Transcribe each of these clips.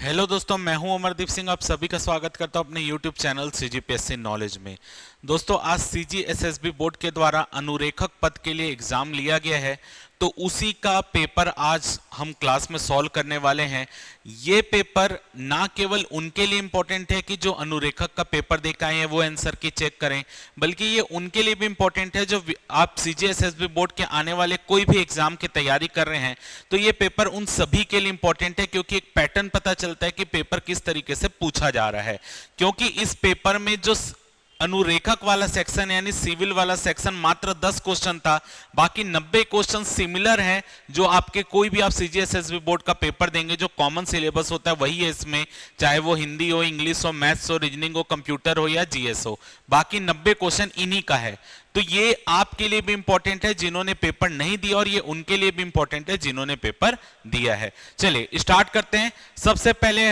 Hello दोस्तों, मैं हूं अमरदीप सिंह। आप सभी का स्वागत करता हूं अपने यूट्यूब चैनल सीजीपीएससी नॉलेज में। दोस्तों, आज सीजीएसएसबी बोर्ड के द्वारा अनुरेखक पद के लिए एग्जाम लिया गया है, तो उसी का पेपर आज हम क्लास में सॉल्व करने वाले हैं। ये पेपर ना केवल उनके लिए इंपॉर्टेंट है कि जो अनुरेखक का पेपर दे के आए हैं वो आंसर की चेक करें, बल्कि ये उनके लिए भी इंपॉर्टेंट है जो आप सीजीएसएसबी बोर्ड के आने वाले कोई भी एग्जाम की तैयारी कर रहे हैं। तो ये पेपर उन सभी के लिए इंपॉर्टेंट है, क्योंकि एक पैटर्न पता चलता है कि पेपर किस तरीके से पूछा जा रहा है। क्योंकि इस पेपर में जो अनुरेखक वाला सेक्शन यानी सिविल वाला सेक्शन मात्र 10 क्वेश्चन था, बाकी 90 क्वेश्चन सिमिलर हैं जो आपके कोई भी आप सीजीएसएसबी बोर्ड का पेपर देंगे जो कॉमन सिलेबस होता है वही है इसमें, चाहे वो हिंदी हो, इंग्लिश हो, मैथ्स हो, रीजनिंग हो, कंप्यूटर हो या जीएस हो, बाकी 90 क्वेश्चन इन्हीं का है। तो ये आपके लिए भी इंपॉर्टेंट है जिन्होंने पेपर नहीं दिया, और ये उनके लिए भी इंपॉर्टेंट है जिन्होंने पेपर दिया है। चलिए स्टार्ट करते हैं। सबसे पहले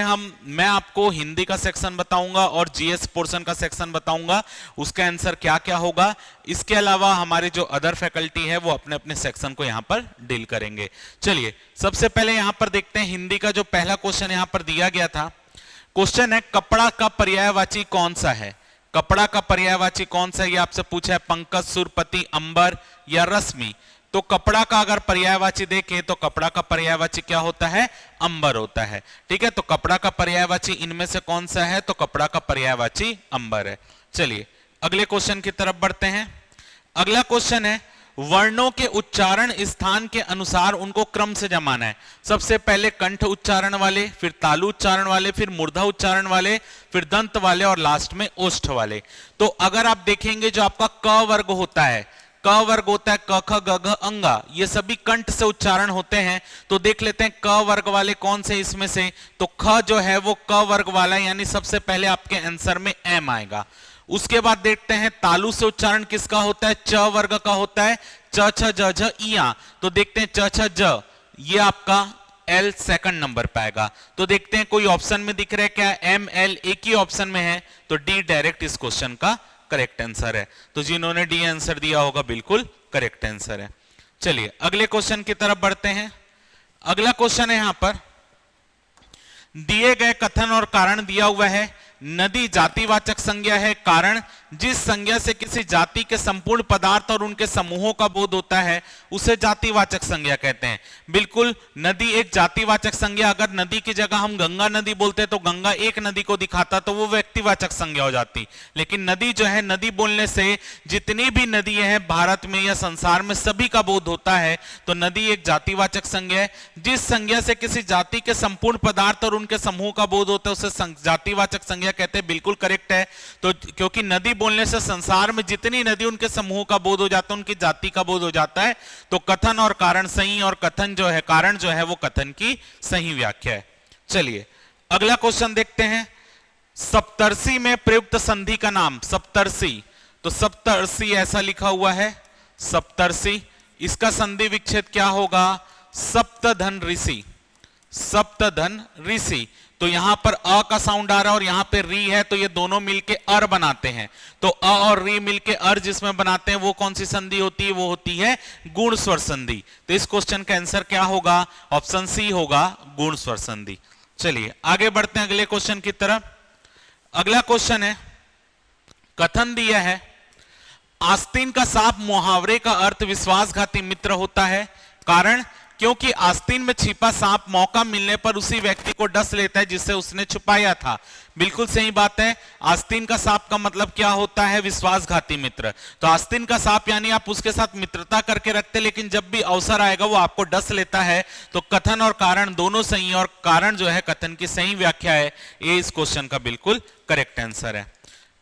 मैं आपको हिंदी का सेक्शन बताऊंगा और जीएस पोर्शन का सेक्शन बताऊंगा, उसका आंसर क्या क्या होगा। इसके अलावा हमारे जो अदर फैकल्टी है वो अपने अपने सेक्शन को यहां पर डील करेंगे। चलिए सबसे पहले यहां पर देखते हैं हिंदी का जो पहला क्वेश्चन यहां पर दिया गया था। क्वेश्चन है, कपड़ा का पर्यायवाची कौन सा है? कपड़ा का पर्यायवाची कौन सा है ये आपसे पूछा है। पंकज, सुरपति, अंबर या रश्मि? तो कपड़ा का अगर पर्यायवाची देखें तो कपड़ा का पर्यायवाची क्या होता है? अंबर होता है। ठीक है, तो कपड़ा का पर्यायवाची इनमें से कौन सा है? तो कपड़ा का पर्यायवाची अंबर है। चलिए अगले क्वेश्चन की तरफ बढ़ते हैं। अगला क्वेश्चन है, वर्णों के उच्चारण स्थान के अनुसार उनको क्रम से जमाना है। सबसे पहले कंठ उच्चारण वाले, फिर तालु उच्चारण वाले, फिर मूर्धा उच्चारण वाले, फिर दंत वाले और लास्ट में ओष्ठ वाले। तो अगर आप देखेंगे जो आपका क वर्ग होता है, क वर्ग होता है क ख ग घ अंगा, ये सभी कंठ से उच्चारण होते हैं। तो देख लेते हैं क वर्ग वाले कौन से इसमें से। तो ख जो है वो क वर्ग वाला है, यानी सबसे पहले आपके आंसर में एम आएगा। उसके बाद देखते हैं तालु से उच्चारण किसका होता है? च वर्ग का होता है, च छ ज झ इया। तो देखते हैं च छ ज, ये आपका एल सेकंड नंबर पे आएगा। तो देखते हैं कोई ऑप्शन में दिख रहा है क्या? एम एल एक ही ऑप्शन में है, तो डी डायरेक्ट इस क्वेश्चन का करेक्ट आंसर है। तो जिन्होंने डी आंसर दिया होगा बिल्कुल करेक्ट आंसर है। चलिए अगले क्वेश्चन की तरफ बढ़ते हैं। अगला क्वेश्चन है, यहां पर दिए गए कथन और कारण दिया हुआ है। नदी जातिवाचक संज्ञा है, कारण जिस संज्ञा से किसी जाति के संपूर्ण पदार्थ और उनके समूहों का बोध होता है उसे जातिवाचक संज्ञा कहते हैं। बिल्कुल, नदी एक जातिवाचक संज्ञा। अगर नदी की जगह हम गंगा नदी बोलते तो गंगा एक नदी को दिखाता तो वो व्यक्तिवाचक संज्ञा हो जाती। लेकिन नदी जो है, नदी बोलने से जितनी भी नदियां हैं भारत में या संसार में सभी का बोध होता है। तो नदी एक जातिवाचक संज्ञा है। जिस संज्ञा से किसी जाति के संपूर्ण पदार्थ और उनके समूह का बोध होता है उसे जातिवाचक संज्ञा कहते हैं। बिल्कुल करेक्ट है। तो क्योंकि नदी बोलने से संसार में जितनी नदी उनके समूह का बोध हो जाता है, उनकी जाति का बोध हो जाता है। तो कथन और कारण सही, और कथन जो है, कारण जो है वो कथन की सही व्याख्या है। चलिए अगला क्वेश्चन देखते हैं। सप्तर्षि में प्रयुक्त संधि का नाम। सप्तर्षि, तो सप्तर्षि ऐसा लिखा हुआ है सप्तर्षि, इसका संधि विच्छेद क्या होगा? सप्तधन ऋषि। सप्तधन ऋषि, तो यहां पर अ का साउंड आ रहा है और यहां पे री है, तो ये दोनों मिलके अर बनाते हैं। तो अ और री मिलके अर जिसमें बनाते हैं वो कौन सी संधि होती है? वो होती है गुण स्वर संधि। तो इस क्वेश्चन का आंसर क्या होगा? ऑप्शन सी होगा, गुण स्वर संधि। चलिए आगे बढ़ते हैं अगले क्वेश्चन की तरफ। अगला क्वेश्चन है, कथन दिया है, आस्तीन का सांप मुहावरे का अर्थ विश्वासघाती मित्र होता है। कारण, क्योंकि आस्तीन में छिपा सांप मौका मिलने पर उसी व्यक्ति को डस लेता है जिसे उसने छुपाया था। बिल्कुल सही बात है। आस्तीन का सांप का मतलब क्या होता है? विश्वासघाती मित्र। तो आस्तीन का सांप यानी आप उसके साथ मित्रता करके रखते, लेकिन जब भी अवसर आएगा वो आपको डस लेता है। तो कथन और कारण दोनों सही, और कारण जो है कथन की सही व्याख्या है। ये इस क्वेश्चन का बिल्कुल करेक्ट आंसर है।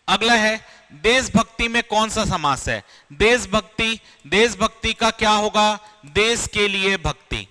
अगला है, देशभक्ति में कौन सा समास है? देशभक्ति, देशभक्ति का क्या होगा? देश के लिए भक्ति।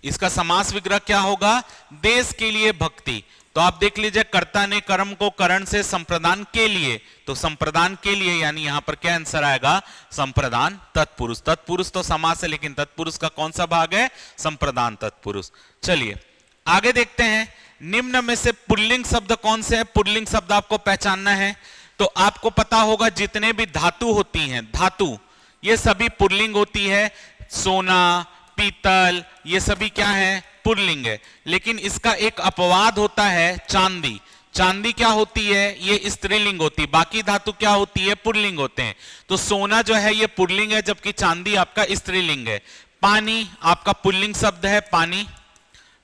इसका समास विग्रह क्या होगा? देश के लिए भक्ति। तो आप देख लीजिए, कर्ता ने कर्म को करण से संप्रदान के लिए, तो संप्रदान के लिए यानी यहां पर क्या आंसर आएगा? संप्रदान तत्पुरुष। तत्पुरुष तो समास है, लेकिन तत्पुरुष का कौन सा भाग है? संप्रदान तत्पुरुष। चलिए आगे देखते हैं। निम्न में से पुल्लिंग शब्द कौन से है? पुल्लिंग शब्द आपको पहचानना है। तो आपको पता होगा जितने भी धातु होती हैं, धातु ये सभी पुल्लिंग होती है। सोना, पीतल, ये सभी क्या है? पुल्लिंग है, लेकिन इसका एक अपवाद होता है चांदी। चांदी क्या होती है, ये स्त्रीलिंग होती है, बाकी धातु क्या होती है, पुल्लिंग होते हैं। तो सोना जो है ये पुल्लिंग है, जबकि चांदी आपका स्त्रीलिंग है। पानी आपका पुल्लिंग शब्द है, पानी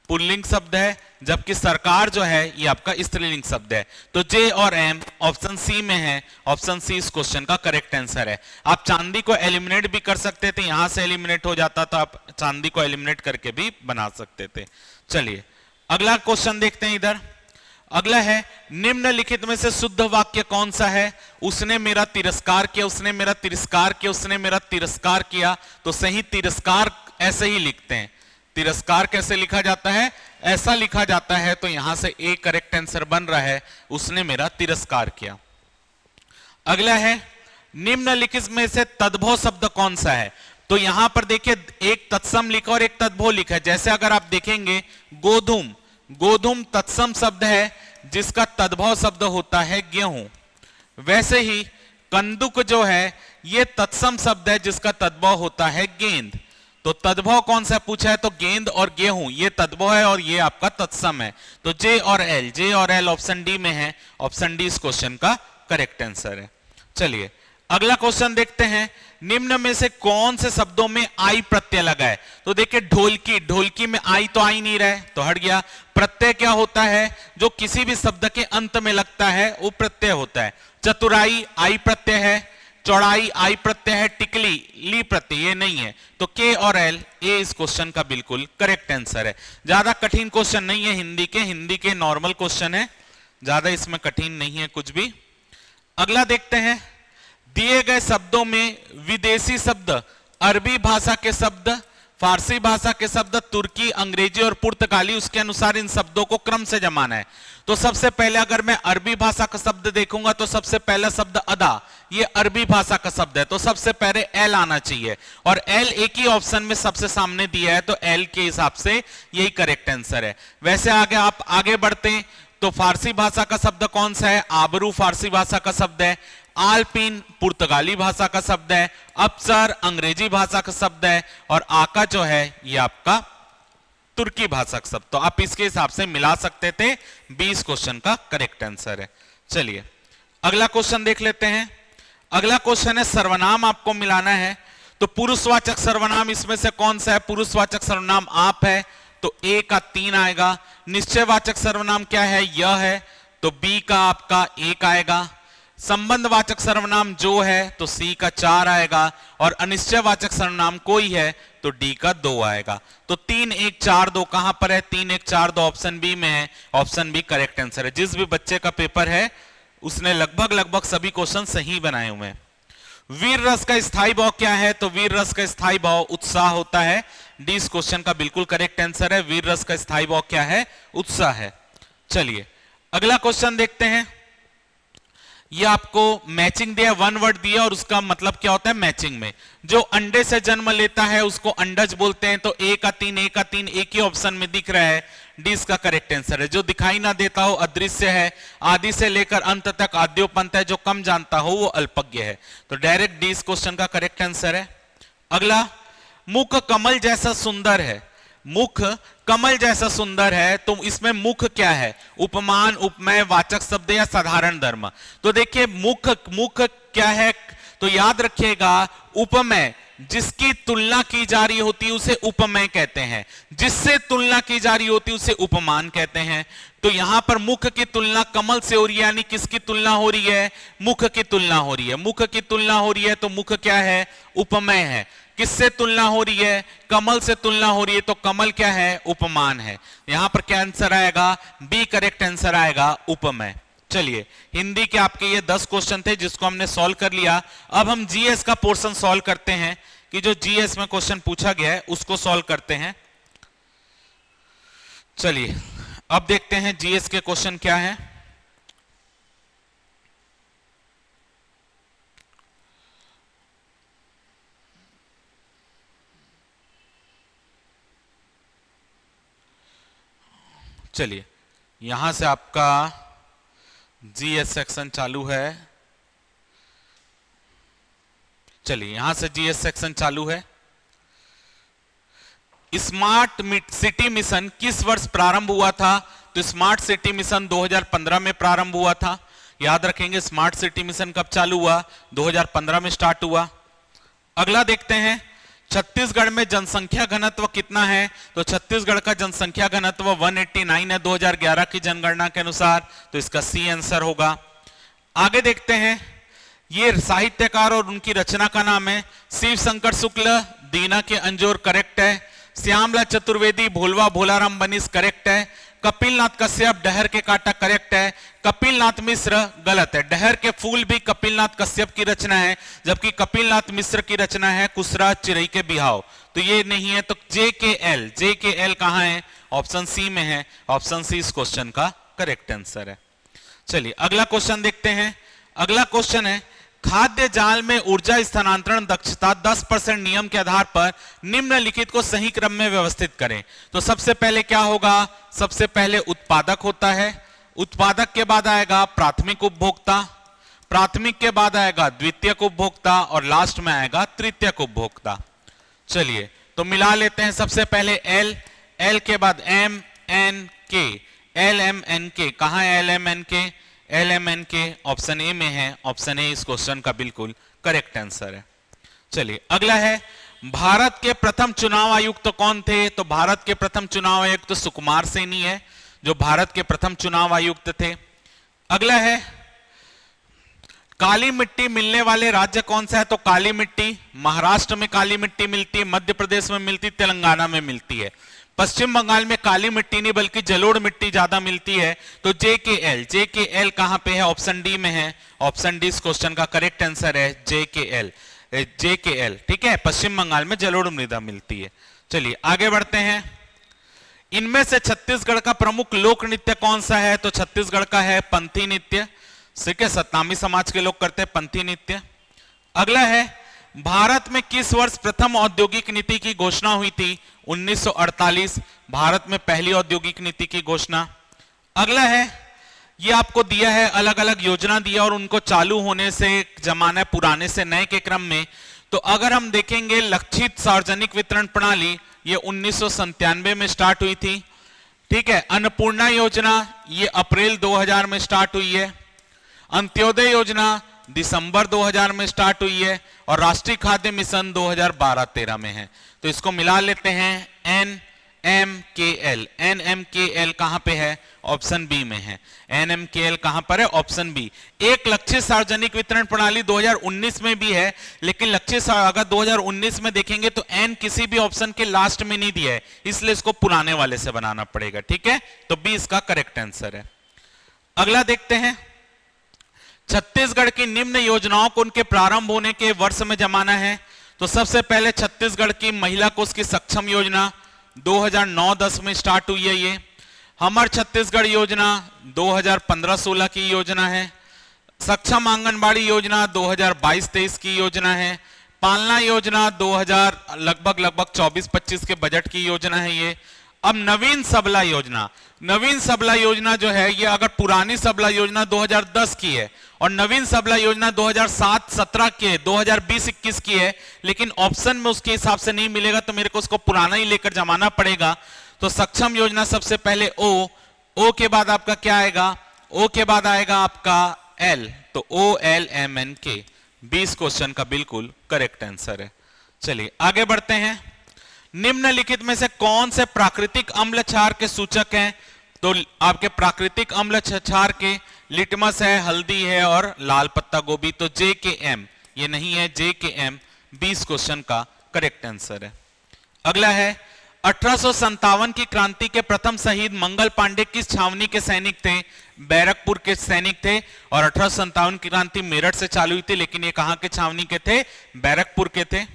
पुल्लिंग शब्द है, जबकि सरकार जो है ये आपका स्त्रीलिंग शब्द है। तो जे और एम ऑप्शन सी में है, ऑप्शन सी इस क्वेश्चन का करेक्ट आंसर है। आप चांदी को एलिमिनेट भी कर सकते थे, यहां से एलिमिनेट हो जाता तो आप चांदी को एलिमिनेट करके भी बना सकते थे। चलिए अगला क्वेश्चन देखते हैं इधर। अगला है, निम्नलिखित में से शुद्ध वाक्य कौन सा है। उसने मेरा तिरस्कार किया, उसने मेरा तिरस्कार किया, उसने मेरा तिरस्कार किया। तो सही तिरस्कार ऐसे ही लिखते हैं। तिरस्कार कैसे लिखा जाता है, ऐसा लिखा जाता है। तो यहां से ए करेक्ट आंसर बन रहा है, उसने मेरा तिरस्कार किया। अगला है, निम्नलिखित में से तद्भव शब्द कौन सा है। तो यहां पर देखिए एक तत्सम लिखा और एक तद्भव लिखा है। जैसे अगर आप देखेंगे गोधूम, गोधूम तत्सम शब्द है जिसका तद्भव शब्द होता है गेहूं। वैसे ही कंदुक जो है ये तत्सम शब्द है जिसका तद्भव होता है गेंद। तो तद्भव कौन सा पूछा है, तो गेंद और गेहूं ये तद्भव है और ये आपका तत्सम है। तो जे और एल, जे और एल ऑप्शन डी में है, ऑप्शन डी इस क्वेश्चन का करेक्ट आंसर है। चलिए अगला क्वेश्चन देखते हैं, निम्न में से कौन से शब्दों में आई प्रत्यय लगा है। तो देखिए ढोलकी, ढोलकी में आई तो आई नहीं रहा है तो हट गया। प्रत्यय क्या होता है, जो किसी भी शब्द के अंत में लगता है वो प्रत्यय होता है। चतुराई आई प्रत्यय है, चौड़ाई आई प्रत्यय है, टिकली ली प्रत्यय ये नहीं है। तो के और एल, ए इस क्वेश्चन का बिल्कुल करेक्ट आंसर है। ज्यादा कठिन क्वेश्चन नहीं है हिंदी के नॉर्मल क्वेश्चन है, ज्यादा इसमें कठिन नहीं है कुछ भी। अगला देखते हैं, दिए गए शब्दों में विदेशी शब्द, अरबी भाषा के शब्द, फारसी भाषा के शब्द, तुर्की, अंग्रेजी और पुर्तगाली, उसके अनुसार इन शब्दों को क्रम से जमाना है। तो सबसे पहले अगर मैं अरबी भाषा का शब्द देखूंगा तो सबसे पहला शब्द अदा, ये अरबी भाषा का शब्द है, तो सबसे पहले एल आना चाहिए और एल एक ही ऑप्शन में सबसे सामने दिया है, तो एल के हिसाब से यही करेक्ट आंसर है। वैसे आगे आप आगे बढ़ते हैं तो फारसी भाषा का शब्द कौन सा है, आबरू फारसी भाषा का शब्द है, आल्पिन पुर्तगाली भाषा का शब्द है, अफसर अंग्रेजी भाषा का शब्द है और आका जो है ये आपका तुर्की भाषा का शब्द। तो आप इसके हिसाब से मिला सकते थे, 20 क्वेश्चन का करेक्ट आंसर है। चलिए अगला क्वेश्चन देख लेते हैं। अगला क्वेश्चन है, सर्वनाम आपको मिलाना है। तो पुरुषवाचक सर्वनाम इसमें से कौन सा है, पुरुषवाचक सर्वनाम आप है तो ए का 3 आएगा। निश्चयवाचक सर्वनाम क्या है, यह है, तो बी का आपका 1 आएगा। संबंधवाचक सर्वनाम जो है तो सी का 4 आएगा और अनिश्चयवाचक सर्वनाम कोई है तो डी का 2 आएगा। तो 3 1 4 2 कहां पर है, 3 1 4 2 ऑप्शन बी में है, ऑप्शन बी करेक्ट आंसर है। जिस भी बच्चे का पेपर है उसने लगभग सभी क्वेश्चन सही बनाए हुए हैं। वीर रस का स्थायी भाव क्या है, तो वीर रस का स्थायी भाव उत्साह होता है, डी इस क्वेश्चन का बिल्कुल करेक्ट आंसर है। वीर रस का स्थायी भाव क्या है, उत्साह है। चलिए अगला क्वेश्चन देखते हैं। ये आपको मैचिंग दिया, वन वर्ड दिया और उसका मतलब क्या होता है मैचिंग में। जो अंडे से जन्म लेता है उसको अंडज बोलते हैं, तो ए का 3 एक ही ऑप्शन में दिख रहा है, डी इसका करेक्ट आंसर है। जो दिखाई ना देता हो अदृश्य है, आदि से लेकर अंत तक आद्योपंत है, जो कम जानता हो वो अल्पज्ञ है। तो डायरेक्ट डी इस क्वेश्चन का करेक्ट आंसर है। अगला, मुख कमल जैसा सुंदर है, मुख कमल जैसा सुंदर है, तो इसमें मुख क्या है, उपमान, उपमेय, वाचक शब्द या साधारण धर्म। तो देखिए मुख क्या है, तो याद रखिएगा उपमेय जिसकी तुलना की जा रही होती है उसे उपमेय कहते हैं, जिससे तुलना की जा रही होती है उसे उपमान कहते हैं। तो यहां पर मुख की तुलना कमल से हो रही है, यानी किसकी तुलना हो रही है, मुख की तुलना हो रही है। मुख की तुलना हो रही है तो मुख क्या है, उपमेय है। किससे तुलना हो रही है, कमल से तुलना हो रही है, तो कमल क्या है, उपमान है। यहां पर क्या आंसर आएगा, बी करेक्ट आंसर आएगा, उपमेय। चलिए हिंदी के आपके ये 10 क्वेश्चन थे जिसको हमने सॉल्व कर लिया। अब हम जीएस का पोर्शन सॉल्व करते हैं कि जो जीएस में क्वेश्चन पूछा गया है उसको सॉल्व करते हैं। चलिए अब देखते हैं जीएस के क्वेश्चन क्या है। चलिए यहां से आपका जीएस सेक्शन चालू है। चलिए यहां से जीएस सेक्शन चालू है। स्मार्ट सिटी मिशन किस वर्ष प्रारंभ हुआ था? तो स्मार्ट सिटी मिशन 2015 में प्रारंभ हुआ था। याद रखेंगे स्मार्ट सिटी मिशन कब चालू हुआ? 2015 में स्टार्ट हुआ। अगला देखते हैं, छत्तीसगढ़ में जनसंख्या घनत्व कितना है? तो छत्तीसगढ़ का जनसंख्या घनत्व 189 है 2011 की जनगणना के अनुसार, तो इसका सी आंसर होगा। आगे देखते हैं, ये साहित्यकार और उनकी रचना का नाम है शिव शंकर शुक्ल, दीना के अंजोर करेक्ट है। श्यामला चतुर्वेदी, भोलवा भोलाराम बनिस करेक्ट है। कपिलनाथ कश्यप, डहर के कांटा करेक्ट है। कपिलनाथ मिश्र गलत है। डहर के फूल भी कपिलनाथ कश्यप की रचना है, जबकि कपिलनाथ मिश्र की रचना है कुसरा चिरई के बिहाव, तो ये नहीं है। तो जे के एल कहां है? ऑप्शन सी में है। ऑप्शन सी इस क्वेश्चन का करेक्ट आंसर है। चलिए अगला क्वेश्चन देखते हैं। अगला क्वेश्चन है, खाद्य जाल में ऊर्जा स्थानांतरण दक्षता 10% नियम के आधार पर निम्नलिखित को सही क्रम में व्यवस्थित करें। तो सबसे पहले क्या होगा? सबसे पहले उत्पादक होता है, उत्पादक के बाद आएगा प्राथमिक उपभोक्ता, प्राथमिक के बाद आएगा द्वितीयक उपभोक्ता और लास्ट में आएगा तृतीयक उपभोक्ता। चलिए तो मिला लेते हैं। सबसे पहले एल, एल के बाद एम एन के, एल एम एन के, कहां है एल एम एन के? एल एम एन के ऑप्शन ए में है। ऑप्शन ए इस क्वेश्चन का बिल्कुल करेक्ट आंसर है। चलिए अगला है, भारत के प्रथम चुनाव आयुक्त कौन थे? तो भारत के प्रथम चुनाव आयुक्त सुकुमार सेनी है, जो भारत के प्रथम चुनाव आयुक्त थे। अगला है, काली मिट्टी मिलने वाले राज्य कौन सा है? तो काली मिट्टी महाराष्ट्र में काली मिट्टी मिलती है, मध्य प्रदेश में मिलती, तेलंगाना में मिलती है। पश्चिम बंगाल में काली मिट्टी नहीं बल्कि जलोढ़ मिट्टी ज्यादा मिलती है। तो जे के एल कहां पे है? ऑप्शन डी में है। ऑप्शन डी इस क्वेश्चन का करेक्ट आंसर है, जे के एल। ठीक है, पश्चिम बंगाल में जलोढ़ मृदा मिलती है। चलिए आगे बढ़ते हैं। इनमें से छत्तीसगढ़ का प्रमुख लोक नृत्य कौन सा है? तो छत्तीसगढ़ का है पंथी नृत्य। ठीक है, सतनामी समाज के लोग करते हैं पंथी नृत्य। अगला है, भारत में किस वर्ष प्रथम औद्योगिक नीति की घोषणा हुई थी? 1948, भारत में पहली औद्योगिक नीति की घोषणा। अगला है, ये आपको दिया है, अलग अलग योजना दिया और उनको चालू होने से जमाना पुराने से नए के क्रम में। तो अगर हम देखेंगे लक्षित सार्वजनिक वितरण प्रणाली, ये 1997 में स्टार्ट हुई थी। ठीक है, अन्नपूर्णा योजना ये अप्रैल 2000 में स्टार्ट हुई है। अंत्योदय योजना दिसंबर 2000 में स्टार्ट हुई है और राष्ट्रीय खाद्य मिशन 2012-13 में है। तो इसको मिला लेते हैं, NMKL। NMKL कहां पे है? ऑप्शन बी में है। NMKL कहां पर है? Option B. एक लक्षित सार्वजनिक वितरण प्रणाली 2019 में भी है, लेकिन लक्षित अगर 2019 में देखेंगे तो N किसी भी ऑप्शन के लास्ट में नहीं दिया है, इसलिए इसको पुराने वाले से बनाना पड़ेगा। ठीक है, तो बी इसका करेक्ट आंसर है। अगला देखते हैं, छत्तीसगढ़ की निम्न योजनाओं को उनके प्रारंभ होने के वर्ष में जमाना है। तो सबसे पहले छत्तीसगढ़ की महिला कोष की सक्षम योजना 2009-10 में स्टार्ट हुई है। ये हमर छत्तीसगढ़ योजना 2015-16 की योजना है। सक्षम आंगनबाड़ी योजना 2022-23 की योजना है। पालना योजना 2000 लगभग 24-25 के बजट की योजना है ये। अब नवीन सबला योजना, नवीन सबला योजना जो है ये, अगर पुरानी सबला योजना 2010 की है और नवीन सबला योजना 2007-17 की है, 2020-21 की है, लेकिन ऑप्शन में उसके हिसाब से नहीं मिलेगा तो मेरे को उसको पुराना ही लेकर जमाना पड़ेगा। तो सक्षम योजना सबसे पहले ओ के बाद आपका क्या आएगा? ओ के बाद आएगा आपका एल, तो OLMNK। 20 क्वेश्चन का बिल्कुल करेक्ट आंसर है। चलिए आगे बढ़ते हैं। निम्नलिखित में से कौन से प्राकृतिक अम्ल क्षार के सूचक हैं? तो आपके प्राकृतिक अम्ल क्षार के लिटमस है, हल्दी है और लाल पत्ता गोभी। तो JKM ये नहीं है, JKM 20 क्वेश्चन का करेक्ट आंसर है। अगला है, 1857 की क्रांति के प्रथम शहीद मंगल पांडे किस छावनी के सैनिक थे? बैरकपुर के सैनिक थे। और 1857 की क्रांति मेरठ से चालू हुई थी, लेकिन ये कहां के छावनी के थे? बैरकपुर के थे।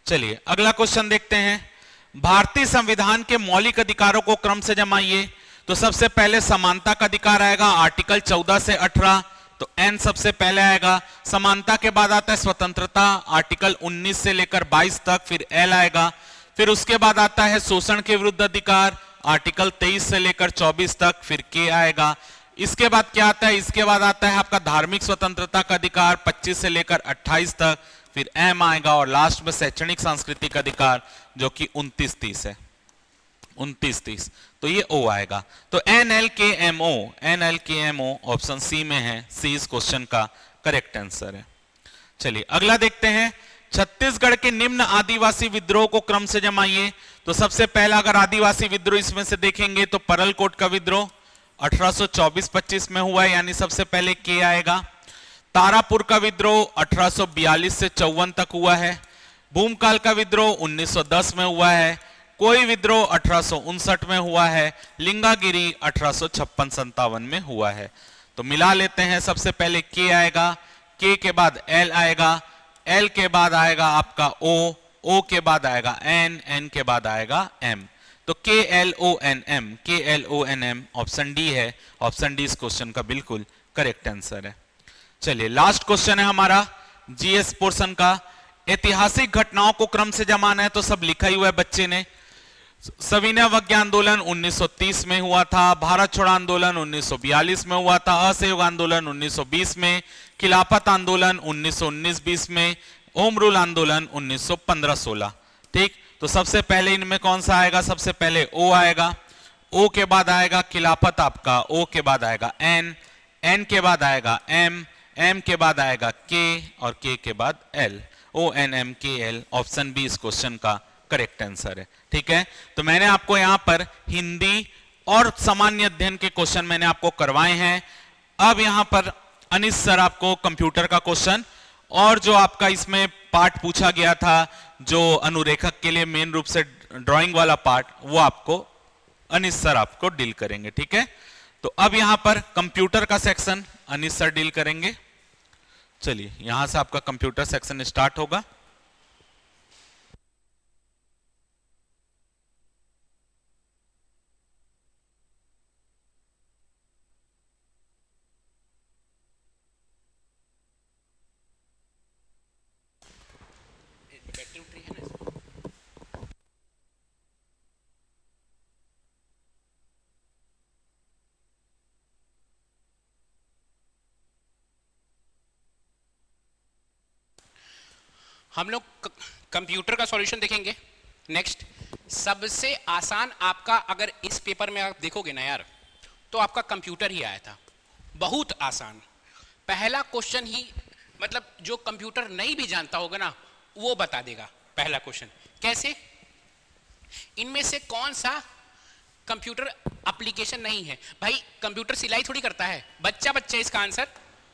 चलिए अगला क्वेश्चन देखते हैं। भारतीय संविधान के मौलिक अधिकारों को क्रम से जमाइए। तो सबसे पहले समानता का अधिकार आएगा, आर्टिकल 14 से 18, तो N सबसे पहले आएगा। समानता के बाद आता है स्वतंत्रता, आर्टिकल 19 से लेकर 22 तक, फिर L आएगा। फिर उसके बाद आता है शोषण के विरुद्ध अधिकार, आर्टिकल 23 से लेकर 24 तक, फिर K आएगा। इसके बाद क्या आता है? इसके बाद आता है आपका धार्मिक स्वतंत्रता का अधिकार 25 से लेकर 28 तक, फिर M आएगा और लास्ट में शैक्षणिक सांस्कृतिक अधिकार जो कि 29-30 है। 29 30, तो ये O आएगा। तो NLKMO ऑप्शन सी में है, सी इस क्वेश्चन का करेक्ट आंसर है। चलिए अगला देखते हैं, छत्तीसगढ़ के निम्न आदिवासी विद्रोह को क्रम से जमाइए। तो सबसे पहला अगर आदिवासी विद्रोह इसमें से देखेंगे तो परलकोट का विद्रोह 1824-25 में हुआ है, यानी सबसे पहले के आएगा। तारापुर का विद्रोह 1842 से 54 तक हुआ है। भूमकाल का विद्रोह 1910 में हुआ है। कोई विद्रोह 1859 में हुआ है। लिंगागिरी 1856-57 में हुआ है। तो मिला लेते हैं, सबसे पहले के आएगा, के के बाद एल आएगा, एल के बाद आएगा आपका ओ, ओ के बाद आएगा एन, एन के बाद आएगा एम। तो KLONM ऑप्शन डी है, ऑप्शन डी इस क्वेश्चन का बिल्कुल करेक्ट आंसर है। चलिए लास्ट क्वेश्चन है हमारा जीएस पोर्शन का, ऐतिहासिक घटनाओं को क्रम से जमाना है। तो सब लिखा ही हुआ है बच्चे ने। सविनय अवज्ञा आंदोलन 1930 में हुआ था, भारत छोड़ो आंदोलन 1942 में हुआ था, असहयोग आंदोलन 1920 में, खिलाफत आंदोलन 1919-20 में, होम रूल आंदोलन 1915-16। ठीक, तो सबसे पहले इनमें कौन सा आएगा? सबसे पहले ओ आएगा, ओ के बाद आएगा खिलाफत आपका, ओ के बाद आएगा एन, एन के बाद आएगा एम, एम के बाद आएगा के, और के बाद एल। ONMKL ऑप्शन बी इस क्वेश्चन का करेक्ट आंसर है। ठीक है, तो मैंने आपको यहां पर हिंदी और सामान्य अध्ययन के क्वेश्चन मैंने आपको करवाए हैं। अब यहां पर अनिश सर आपको कंप्यूटर का क्वेश्चन और जो आपका इसमें पार्ट पूछा गया था, जो अनुरेखक के लिए मेन रूप से ड्राइंग वाला पार्ट, वो आपको अनिश सर आपको डील करेंगे। ठीक है, तो अब यहां पर कंप्यूटर का सेक्शन अनिश सर डील करेंगे। चलिए यहां से आपका कंप्यूटर सेक्शन स्टार्ट होगा। हम लोग कंप्यूटर का सॉल्यूशन देखेंगे। नेक्स्ट, सबसे आसान आपका, अगर इस पेपर में आप देखोगे ना यार, तो आपका कंप्यूटर ही आया था, बहुत आसान। पहला क्वेश्चन ही, मतलब जो कंप्यूटर नहीं भी जानता होगा ना, वो बता देगा। पहला क्वेश्चन कैसे, इनमें से कौन सा कंप्यूटर एप्लीकेशन नहीं है? भाई कंप्यूटर सिलाई थोड़ी करता है, बच्चा बच्चा इसका आंसर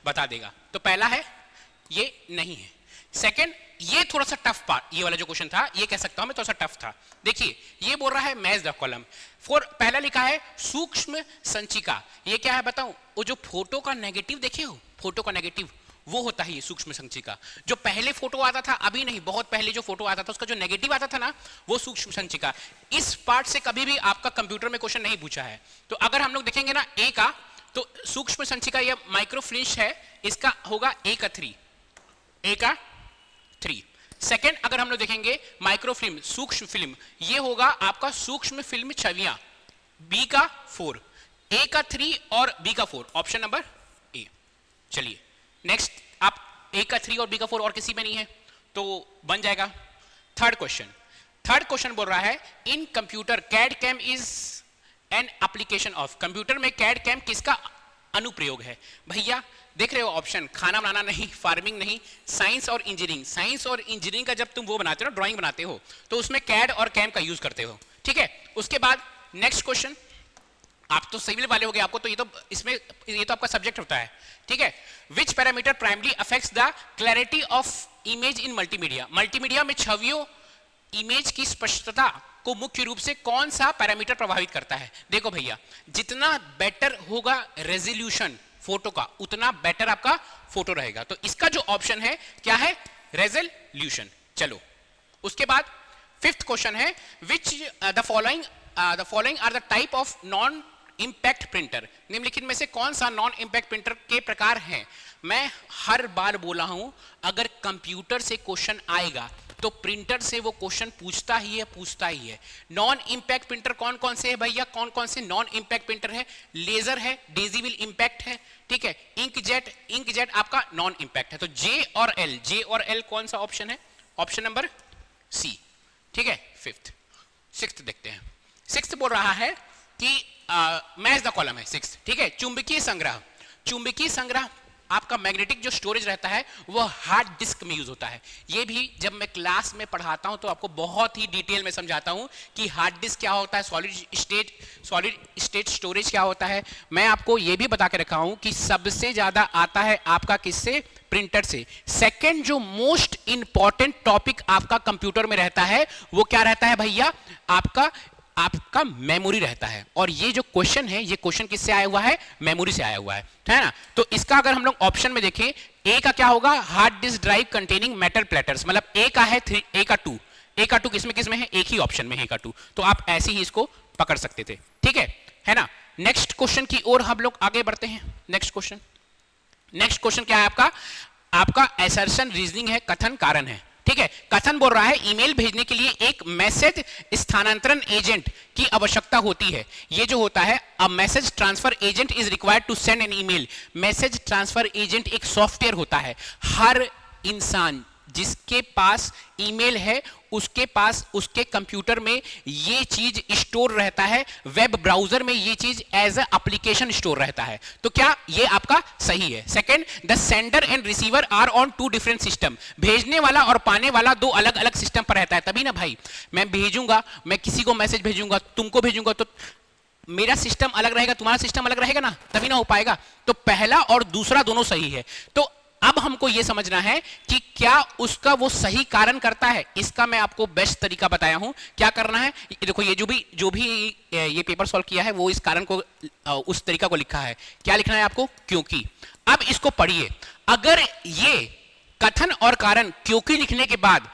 बता देगा। तो पहला है ये नहीं है। सेकंड, ये थोड़ा सा टफ पार्ट, ये वाला जो क्वेश्चन था, ये कह सकता हूं मैं थोड़ा सा टफ था। देखिए ये बोल रहा है मैच द कॉलम। पहला लिखा है सूक्ष्म संचिका, ये क्या है बताऊं? वो जो फोटो का नेगेटिव देखे हो, फोटो का नेगेटिव, वो होता है ये सूक्ष्म संचिका। जो पहले फोटो आता था, अभी नहीं, बहुत पहले जो फोटो आता था उसका जो नेगेटिव आता था ना, वो सूक्ष्म संचिका। इस पार्ट से कभी भी आपका कंप्यूटर में क्वेश्चन नहीं पूछा है। तो अगर हम लोग देखेंगे ना ए का, तो सूक्ष्म संचिका ये माइक्रोफ्लिंच है, इसका होगा ए का 3, ए का 3। सेकेंड, अगर हम लोग देखेंगे माइक्रोफिल्म, सूक्ष्म फिल्म, ये होगा आपका सूक्ष्म फिल्म छवियां, बी का 4, ए का 3 और बी का 4, ऑप्शन नंबर ए। चलिए नेक्स्ट, आप ए का 3 और बी का 4 और किसी में नहीं है, तो बन जाएगा थर्ड क्वेश्चन बोल रहा है in computer CAD CAM is an application of. Computer में कैड कैम किसका अनुप्रयोग है? भैया देख रहे हो ऑप्शन, खाना बनाना नहीं, फार्मिंग नहीं, साइंस और इंजीनियरिंग। साइंस और इंजीनियरिंग का जब तुम वो बनाते हो ना, ड्राइंग बनाते हो, तो उसमें कैड और कैम का यूज करते हो। ठीक है, उसके बाद नेक्स्ट क्वेश्चन, आप तो सिविल वाले हो गए, आपको तो ये तो इसमें ये तो आपका सब्जेक्ट होता है। ठीक है, which parameter primary affects the clarity of image in multimedia. Multimedia में छवियों, इमेज की स्पष्टता को मुख्य रूप से कौन सा पैरामीटर प्रभावित करता है? देखो भैया, जितना बेटर होगा रेजोल्यूशन फोटो का, उतना बेटर आपका फोटो रहेगा। तो इसका जो ऑप्शन है क्या है? रेजोल्यूशन। चलो उसके बाद फिफ्थ क्वेश्चन है which the following are the type of non impact printer. निम्नलिखित में से कौन सा नॉन इंपैक्ट प्रिंटर के प्रकार हैं? मैं हर बार बोला हूं, अगर कंप्यूटर से क्वेश्चन आएगा तो प्रिंटर से वो क्वेश्चन पूछता ही है। नॉन इंपैक्ट प्रिंटर कौन कौन से है भैया? कौन कौन से नॉन इंपैक्ट प्रिंटर है? लेजर है, डेजिबल इंपैक्ट है, ठीक है, इंकजेट आपका नॉन इंपैक्ट है। तो जे और एल कौन सा ऑप्शन है? Option number C. ठीक है, सिक्स्थ देखते हैं। सिक्स्थ बोल रहा है कि मैच द कॉलम है सिक्स्थ, ठीक है। चुंबकीय संग्रह, चुंबकीय संग्रह आपका मैग्नेटिक जो स्टोरेज रहता है वो हार्ड डिस्क में यूज होता है। ये भी जब मैं क्लास में पढ़ाता हूं तो आपको बहुत ही डिटेल में समझाता हूं कि हार्ड डिस्क क्या होता है, सॉलिड स्टेट स्टोरेज क्या होता है। मैं आपको ये भी बता के रखा हूं कि सबसे ज्यादा आता है आपका किससे, प्रिंटर से। सेकंड जो मोस्ट इंपॉर्टेंट टॉपिक आपका कंप्यूटर में रहता है वो क्या रहता है भैया, आपका मेमोरी रहता है। और ये जो क्वेश्चन है ये क्वेश्चन किससे आया हुआ है, मेमोरी से आया हुआ है ना। तो इसका अगर हम लोग ऑप्शन में देखें, ए का क्या होगा, hard disk drive containing metal platters, मतलब ए का है 3, ए का 2, ए का 2 किसमें है, एक ही ऑप्शन में है ए का 2। तो आप ऐसे ही इसको पकड़ सकते थे, ठीक है ना। नेक्स्ट क्वेश्चन की ओर हम लोग आगे बढ़ते हैं। नेक्स्ट क्वेश्चन क्या है आपका असर्शन रीजनिंग है, कथन कारण है, ठीक है। कथन बोल रहा है ईमेल भेजने के लिए एक मैसेज स्थानांतरण एजेंट की आवश्यकता होती है। ये जो होता है, a message transfer agent is required to send an email. Message transfer agent एक सॉफ्टवेयर होता है। हर इंसान जिसके पास ईमेल है उसके पास उसके कंप्यूटर में ये चीज स्टोर रहता है, वेब ब्राउजर में ये चीज एज अ एप्लीकेशन स्टोर रहता है। तो क्या ये आपका सही है। Second, the sender and receiver are on 2 different system. भेजने वाला और पाने वाला 2 अलग अलग सिस्टम पर रहता है, तभी ना भाई मैं भेजूंगा, मैं किसी को मैसेज भेजूंगा, तुमको भेजूंगा, तो मेरा सिस्टम अलग रहेगा, तुम्हारा सिस्टम अलग रहेगा ना, तभी ना हो पाएगा। तो पहला और दूसरा दोनों सही है। तो अब हमको यह समझना है कि क्या उसका वो सही कारण करता है। इसका मैं आपको बेस्ट तरीका बताया हूं। क्या करना है, देखो ये जो भी ये पेपर सॉल्व किया है वो इस कारण को उस तरीका को लिखा है। क्या लिखना है आपको, क्योंकि। अब इसको पढ़िए, अगर ये कथन और कारण क्योंकि लिखने के बाद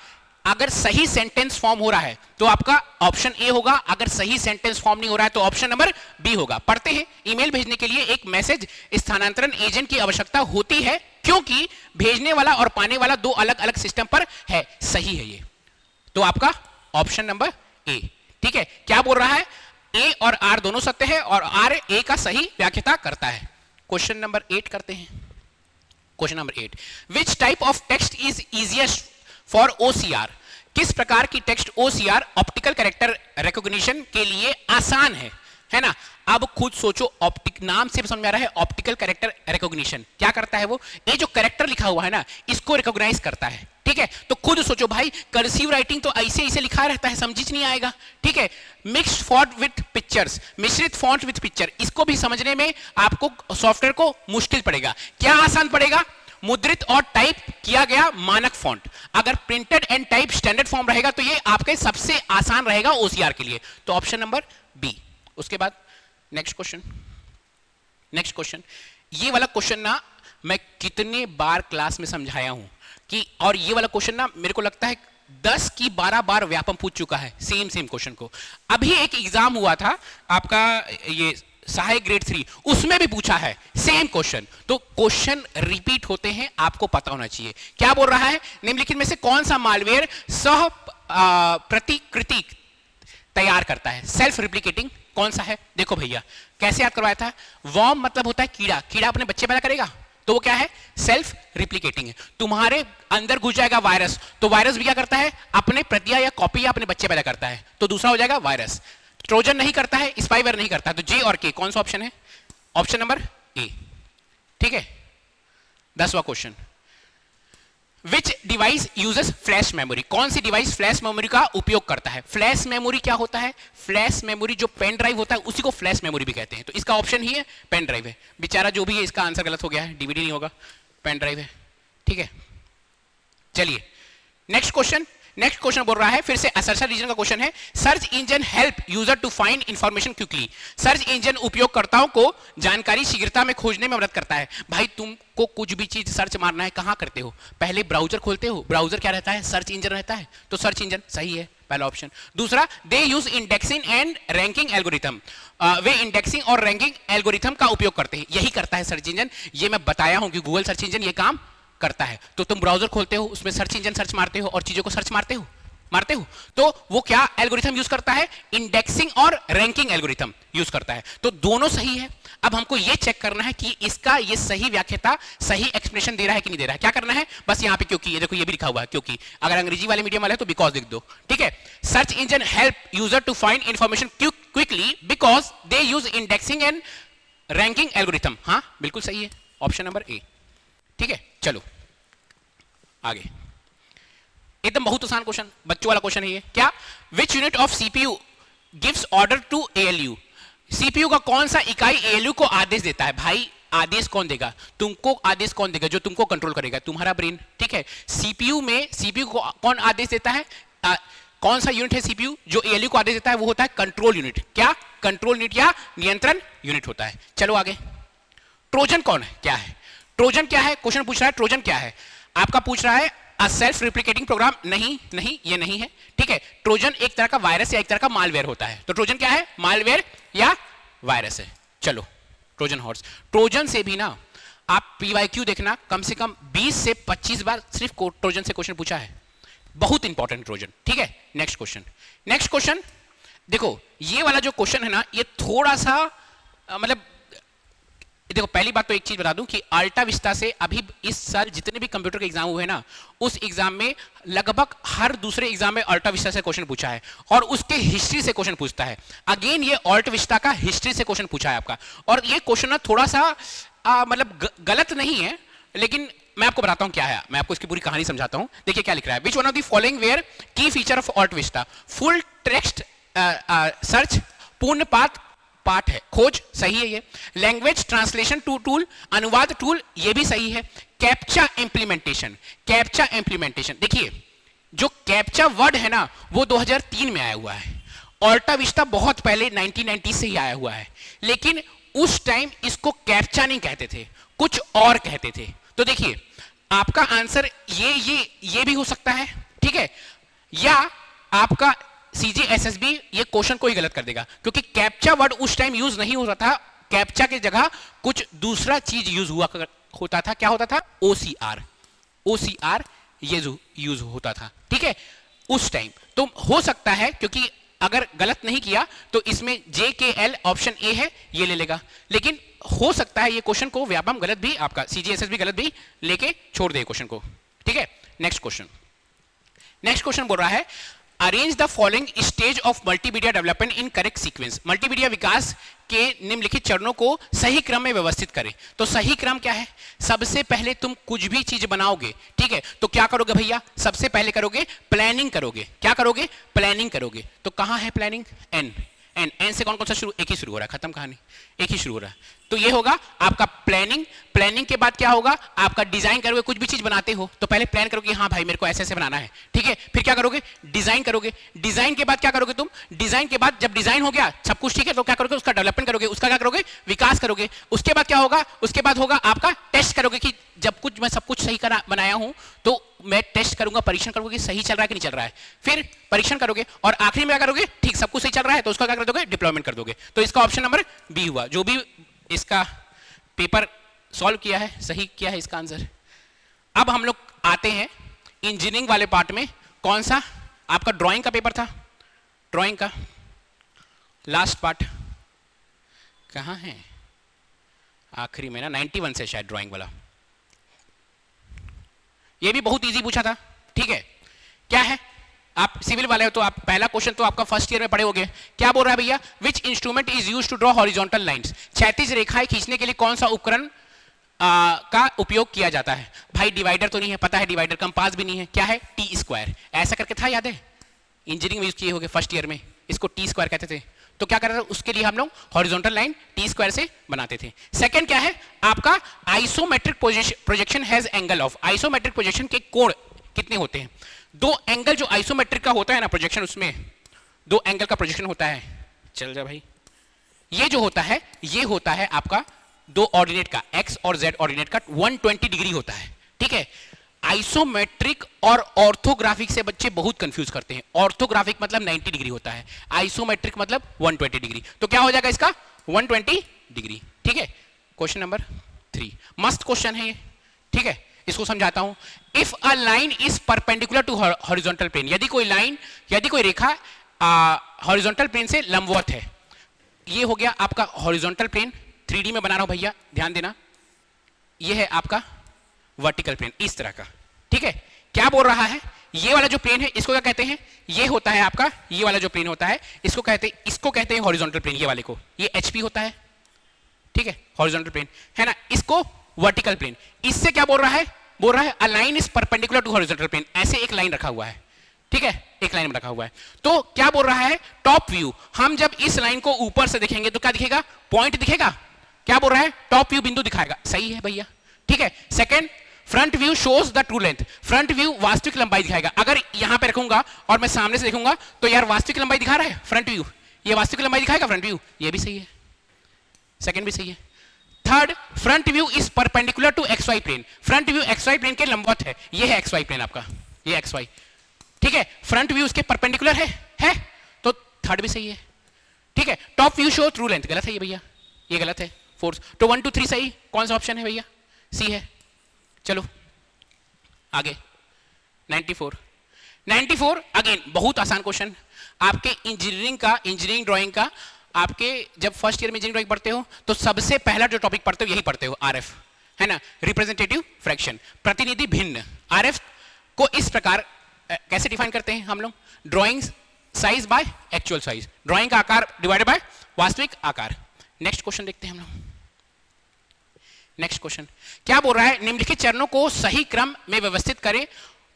अगर सही सेंटेंस फॉर्म हो रहा है तो आपका ऑप्शन ए होगा, अगर सही सेंटेंस फॉर्म नहीं हो रहा है तो ऑप्शन नंबर बी होगा। पढ़ते हैं, ईमेल भेजने के लिए एक मैसेज स्थानांतरण एजेंट की आवश्यकता होती है क्योंकि भेजने वाला और पाने वाला 2 अलग अलग सिस्टम पर है। सही है ये, तो आपका ऑप्शन नंबर ए, ठीक है। क्या बोल रहा है, ए और आर दोनों सत्य है और आर ए का सही व्याख्या करता है। क्वेश्चन नंबर 8 करते हैं। Question number 8, which type of text is easiest for OCR। किस प्रकार की text OCR optical character recognition के लिए आसान है ना। अब खुद सोचो, ऑप्टिक नाम से समझ में आ रहा है, ऑप्टिकल कैरेक्टर रिकॉग्निशन क्या करता है वो, ये जो कैरेक्टर लिखा हुआ है ना इसको रिकॉग्नाइज करता है, ठीक है। तो खुद सोचो भाई, कर्सिव राइटिंग तो ऐसे लिखा रहता है, समझ नहीं आएगा, ठीक है। मिक्स्ड फॉन्ट विथ पिक्चर्स, मिश्रित फॉन्ट विथ पिक्चर, इसको भी समझने में आपको सॉफ्टवेयर को मुश्किल पड़ेगा। क्या आसान पड़ेगा, मुद्रित और टाइप किया गया मानक फॉन्ट। अगर printed and type standard form रहेगा तो ये आपके सबसे आसान रहेगा OCR के लिए, तो ऑप्शन नंबर बी। उसके बाद नेक्स्ट क्वेश्चन, ये वाला क्वेश्चन ना मैं कितने बार क्लास में समझाया हूं कि, और ये वाला क्वेश्चन ना मेरे को लगता है 10 की 12 बार व्यापम पूछ चुका है सेम क्वेश्चन को। अभी एक एग्जाम हुआ था आपका ये सहायक ग्रेड 3, उसमें भी पूछा है सेम क्वेश्चन। तो क्वेश्चन रिपीट होते हैं, आपको पता होना चाहिए। क्या बोल रहा है, निम्नलिखित में से कौन सा मालवेयर सह प्रतिकृति तैयार करता है, सेल्फ रिप्लिकेटिंग कौन सा है। देखो भैया कैसे याद करवाया था, वॉर्म मतलब होता है कीड़ा, कीड़ा अपने बच्चे पैदा करेगा तो वो क्या है, सेल्फ रिप्लिकेटिंग है। तुम्हारे अंदर घुस जाएगा वायरस, तो वायरस भी क्या करता है, अपने प्रतियां या कॉपी या अपने बच्चे पैदा करता है, तो दूसरा हो जाएगा वायरस। ट्रोजन नहीं करता है, स्पाईवेयर नहीं करता है, तो जे और के कौन सा ऑप्शन है, ऑप्शन नंबर ए, ठीक है। 10वां question, which device uses flash memory, कौन सी डिवाइस फ्लैश मेमोरी का उपयोग करता है। फ्लैश मेमोरी क्या होता है, फ्लैश मेमोरी जो पेन ड्राइव होता है उसी को फ्लैश मेमोरी भी कहते हैं। तो इसका ऑप्शन ही है पेन ड्राइव है। बेचारा जो भी है इसका आंसर गलत हो गया है, डीवीडी नहीं होगा, पेन ड्राइव है, ठीक है। चलिए नेक्स्ट क्वेश्चन बोल रहा है, फिर से असर्शन रीजन का क्वेश्चन है। Search engine help user to find information quickly. Search engine उपयोगकर्ताओं को जानकारी शीघ्रता में खोजने में मदद करता है। भाई तुमको कुछ भी चीज सर्च मारना है, कहां करते हो, पहले ब्राउजर खोलते हो, ब्राउजर क्या रहता है, सर्च इंजन रहता है, तो सर्च इंजन सही है पहला ऑप्शन। दूसरा, they use indexing and ranking algorithm, वे इंडेक्सिंग और रैंकिंग एल्गोरिथम का उपयोग करते हैं, यही करता है सर्च इंजन। ये मैं बताया हूं कि गूगल सर्च इंजन ये काम करता है। तो तुम ब्राउजर खोलते हो, उसमें सर्च इंजन सर्च मारते हो और चीजों को सर्च मारते हो, तो वो क्या एल्गोरिथम यूज करता है, इंडेक्सिंग और रैंकिंग एल्गोरिथम यूज करता है। तो दोनों सही है। अब हमको ये चेक करना है कि इसका ये सही व्याख्या, सही एक्सप्लेनेशन दे रहा है कि नहीं दे रहा है। क्या करना है, बस यहाँ पे क्योंकि, ये देखो ये भी लिखा हुआ है क्योंकि, अगर अंग्रेजी वाले मीडियम वाले है तो बिकॉज लिख दो, ठीक है। Search engine help user to find information quickly because they use indexing and ranking algorithm. हाँ बिल्कुल सही है, ऑप्शन नंबर ए। ठीक है, चलो आगे। एकदम बहुत आसान क्वेश्चन, बच्चों वाला क्वेश्चन है ये। क्या? Which unit of CPU gives order to ALU? CPU का कौन सा इकाई एएलयू को आदेश देता है? भाई आदेश कौन देगा तुमको? आदेश कौन देगा? जो तुमको कंट्रोल करेगा, तुम्हारा ब्रेन। ठीक है, सीपीयू में सीपीयू को कौन आदेश देता है? कौन सा यूनिट है सीपीयू जो एएलयू को आदेश देता है? वो होता है कंट्रोल यूनिट। क्या? कंट्रोल यूनिट या नियंत्रण यूनिट होता है। चलो आगे। ट्रोजन कौन है? क्या है ट्रोजन? क्या है क्वेश्चन पूछ रहा है, ट्रोजन क्या है? आपका पूछ रहा है अ सेल्फ रिप्लिकेटिंग प्रोग्राम। नहीं नहीं, ये नहीं है। ठीक है, ट्रोजन एक तरह का वायरस या एक तरह का मालवेयर होता है। तो ट्रोजन क्या है? मालवेयर या वायरस है। चलो, ट्रोजन हॉर्स। ट्रोजन से भी ना आप पीवाईक्यू देखना, कम से कम 20 से 25 बार सिर्फ ट्रोजन से क्वेश्चन पूछा है। बहुत इंपॉर्टेंट ट्रोजन। ठीक है, नेक्स्ट क्वेश्चन। नेक्स्ट क्वेश्चन देखो, ये वाला जो क्वेश्चन है ना, ये थोड़ा सा मतलब देखो, पहली बात तो एक चीज बता दूं कि अल्टा विस्टा से अभी इस साल जितने भी कंप्यूटर के एग्जाम हुए ना, उस एग्जाम में लगभग हर दूसरे एग्जाम में अल्टा विस्टा से क्वेश्चन पूछा है और उसके हिस्ट्री से क्वेश्चन पूछता है। अगेन ये अल्टा विस्टा का हिस्ट्री से क्वेश्चन पूछा है आपका। और ये क्वेश्चन ना थोड़ा सा मतलब गलत नहीं है, लेकिन मैं आपको बताता हूं क्या है। मैं आपको इसकी पूरी कहानी समझाता हूं। देखिए क्या लिख रहा है। Which one of the following were key feature of AltaVista? Full text search, पूर्ण पाठ है, खोज सही है ये। लैंग्वेज ट्रांसलेशन टूल, अनुवाद टूल, ये भी सही है। CAPTCHA implementation, CAPTCHA implementation. देखिए जो कैप्चा वर्ड है ना, वो 2003 में आया हुआ है। अल्टा विस्टा बहुत पहले 1990 से ही आया हुआ है, लेकिन उस टाइम इसको कैप्चा नहीं कहते थे, कुछ और कहते थे। तो देखिए आपका आंसर ये भी हो सकता है। ठीक है, या आपका सीजीएसएसबी ये क्वेश्चन को ही गलत कर देगा, क्योंकि कैप्चा वर्ड उस टाइम यूज नहीं होता था। कैप्चा की जगह कुछ दूसरा चीज यूज होता था। क्या होता था? ओसीआर। ओसीआर ये यूज होता था। ठीक है, उस टाइम तो हो सकता है, क्योंकि अगर गलत नहीं किया तो इसमें JKL ऑप्शन ए है, ये ले लेगा। लेकिन हो सकता है ये क्वेश्चन को व्यापम गलत भी, आपका सीजीएसएसबी गलत भी लेके छोड़ दे क्वेश्चन को। ठीक है, नेक्स्ट क्वेश्चन। नेक्स्ट क्वेश्चन बोल रहा है arrange the following stage of multimedia development in correct sequence. Multimedia विकास के निम्नलिखित चरणों को सही क्रम में व्यवस्थित करें। तो सही क्रम क्या है? सबसे पहले तुम कुछ भी चीज बनाओगे, ठीक है, तो क्या करोगे भैया? सबसे पहले करोगे प्लानिंग करोगे। क्या करोगे? प्लानिंग करोगे। तो कहां है प्लानिंग? एन से कौन कौन सा शुरू? एक ही शुरू हो रहा है, खत्म कहानी, एक ही शुरू हो रहा है। तो ये होगा आपका प्लानिंग। प्लानिंग के बाद क्या होगा? आपका डिजाइन करोगे। कुछ भी चीज बनाते हो तो पहले प्लान करोगे, हाँ भाई मेरे को ऐसे ऐसे बनाना है। ठीक है, फिर क्या करोगे? डिजाइन करोगे। डिजाइन के बाद क्या करोगे तुम? डिजाइन के बाद जब डिजाइन हो गया सब कुछ ठीक है, तो क्या करोगे? उसका डेवलपमेंट करोगे। उसका क्या करोगे? विकास करोगे। उसके बाद क्या होगा? उसके बाद होगा आपका टेस्ट करोगे कि जब कुछ मैं सब कुछ सही बनाया हूं तो मैं टेस्ट करूंगा, परीक्षण करूंगा कि सही चल रहा है कि नहीं चल रहा है। फिर परीक्षण करोगे और आखिरी में क्या करोगे? ठीक सब कुछ सही चल रहा है तो उसका क्या कर दोगे? डिप्लॉयमेंट कर दोगे। तो इसका ऑप्शन नंबर बी हुआ। जो भी इसका पेपर सॉल्व किया है सही किया है इसका आंसर। अब हम लोग आते हैं इंजीनियरिंग वाले पार्ट में। कौन सा? आपका ड्राइंग का पेपर था। ड्राइंग का लास्ट पार्ट कहां है? आखिरी में ना 91 से शायद ड्राइंग वाला। ये भी बहुत इजी पूछा था। ठीक है, क्या है? आप सिविल वाले हो तो आप पहला क्वेश्चन तो आपका फर्स्ट ईयर में पढ़े होंगे। क्या बोल रहा है भैया? Which instrument is used to draw horizontal lines. क्षैतिज रेखाएं खींचने के लिए कौन सा उपकरण का उपयोग किया जाता है? भाई डिवाइडर तो नहीं है, पता है डिवाइडर। कंपास भी नहीं है। क्या है? T square. ऐसा करके था, याद है? इंजीनियरिंग में यूज किए होंगे फर्स्ट ईयर में, इसको टी स्क्वायर कहते थे। तो क्या करते थे? उसके लिए हम लोग हॉरिजॉन्टल लाइन टी स्क्वायर से बनाते थे। सेकंड क्या है आपका? Isometric projection has angle of. Isometric projection के कोण कितने होते हैं? दो एंगल जो आइसोमेट्रिक का होता है ना प्रोजेक्शन, उसमें दो एंगल का प्रोजेक्शन होता है। चल जा भाई, ये जो होता है ये होता है आपका दो ऑर्डिनेट का, एक्स और जेड ऑर्डिनेट का 120 डिग्री होता है। ठीक है, आइसोमेट्रिक और ऑर्थोग्राफिक से बच्चे बहुत कंफ्यूज करते हैं। ऑर्थोग्राफिक मतलब 90 डिग्री होता है, आइसोमेट्रिक मतलब 120 डिग्री। तो क्या हो जाएगा इसका? 120 डिग्री। ठीक है, क्वेश्चन नंबर 3 मस्त क्वेश्चन है ये। ठीक है, इसको समझाता हूं। If a line is perpendicular to horizontal plane, यदि कोई लाइन, यदि कोई रेखा हॉरिजॉन्टल प्लेन से लंबवत है। ये हो गया आपका हॉरिजॉन्टल प्लेन। 3D में बना रहा हूं भैया, ध्यान देना। ये है आपका वर्टिकल प्लेन, इस तरह का। ठीक है, क्या बोल रहा है? ये वाला जो प्लेन है इसको क्या कहते हैं, ये होता है आपका, ये वाला जो प्लेन होता है इसको कहते हैं हॉरिजॉन्टल प्लेन, ये वाले को, ये एचपी होता है, ठीक है, हॉरिजॉन्टल प्लेन है ना, इसको वर्टिकल प्लेन। इससे क्या बोल रहा है a line is perpendicular to horizontal plane, ऐसे एक लाइन रखा हुआ है, ठीक है, एक लाइन रखा हुआ है। तो क्या बोल रहा है, टॉप व्यू, हम जब इस लाइन को ऊपर से देखेंगे तो क्या दिखेगा, पॉइंट दिखेगा, क्या बोल रहा है, टॉप व्यू बिंदु दिखाएगा, सही है भैया, ठीक है। Second, front view shows the true length, front view वास्तविक लंबाई दिखाएगा। अगर यहां पे रखूंगा और मैं सामने से देखूंगा तो यार वास्तविक लंबाई दिखा रहा है फ्रंट व्यू, ये वास्तविक लंबाई दिखाएगा फ्रंट व्यू, ये भी सही है, सेकंड भी सही है। Third, front view is perpendicular to X Y plane, front view X Y plane के लंबवत है, ये है एक्स वाई प्लेन आपका, ये एक्स वाई, ठीक है, फ्रंट व्यू उसके परपेंडिकुलर है तो थर्ड भी सही है, ठीक है। Top view show true length, गलत है ये भैया, ये गलत है। फोर्थ, तो 1 2 3 सही, कौन सा ऑप्शन है भैया, सी है। चलो आगे 94 अगेन बहुत आसान क्वेश्चन, आपके इंजीनियरिंग ड्राइंग का, आपके जब फर्स्ट ईयर में इंजीनियरिंग ड्राइंग पढ़ते हो तो सबसे पहला जो टॉपिक पढ़ते हो यही पढ़ते हो, आरएफ है ना, रिप्रेजेंटेटिव फ्रैक्शन, प्रतिनिधि भिन्न। आरएफ को इस प्रकार कैसे डिफाइन करते हैं हम लोग, drawing size by actual size, drawing का आकार डिवाइडेड बाय वास्तविक आकार। नेक्स्ट क्वेश्चन देखते हैं हम लोग। नेक्स्ट क्वेश्चन क्या बोल रहा है, निम्नलिखित चरणों को सही क्रम में व्यवस्थित करें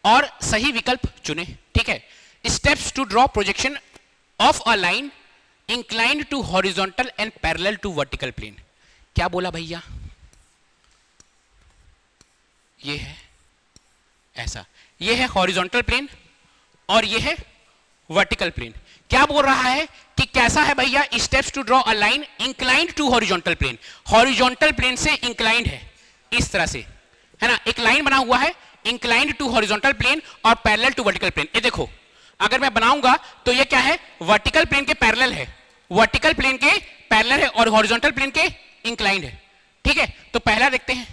और सही विकल्प चुनें, ठीक है। Steps to draw projection of a line inclined to horizontal and parallel to vertical plane. क्या बोला भैया, ये है ऐसा, ये है हॉरिजॉन्टल प्लेन और ये है वर्टिकल प्लेन। क्या बोल रहा है कि कैसा है भैया, steps to draw a line inclined to horizontal plane, horizontal plane से इंक्लाइंड है, इस तरह से है ना, एक लाइन बना हुआ है इंक्लाइंड टू हॉरिजॉन्टल प्लेन और पैरेलल टू वर्टिकल प्लेन। ये देखो अगर मैं बनाऊंगा तो ये क्या है, वर्टिकल प्लेन के पैरेलल है, वर्टिकल प्लेन के पैरेलल है और हॉरिजॉन्टल प्लेन के इंक्लाइंड है, ठीक है। तो पहला देखते हैं,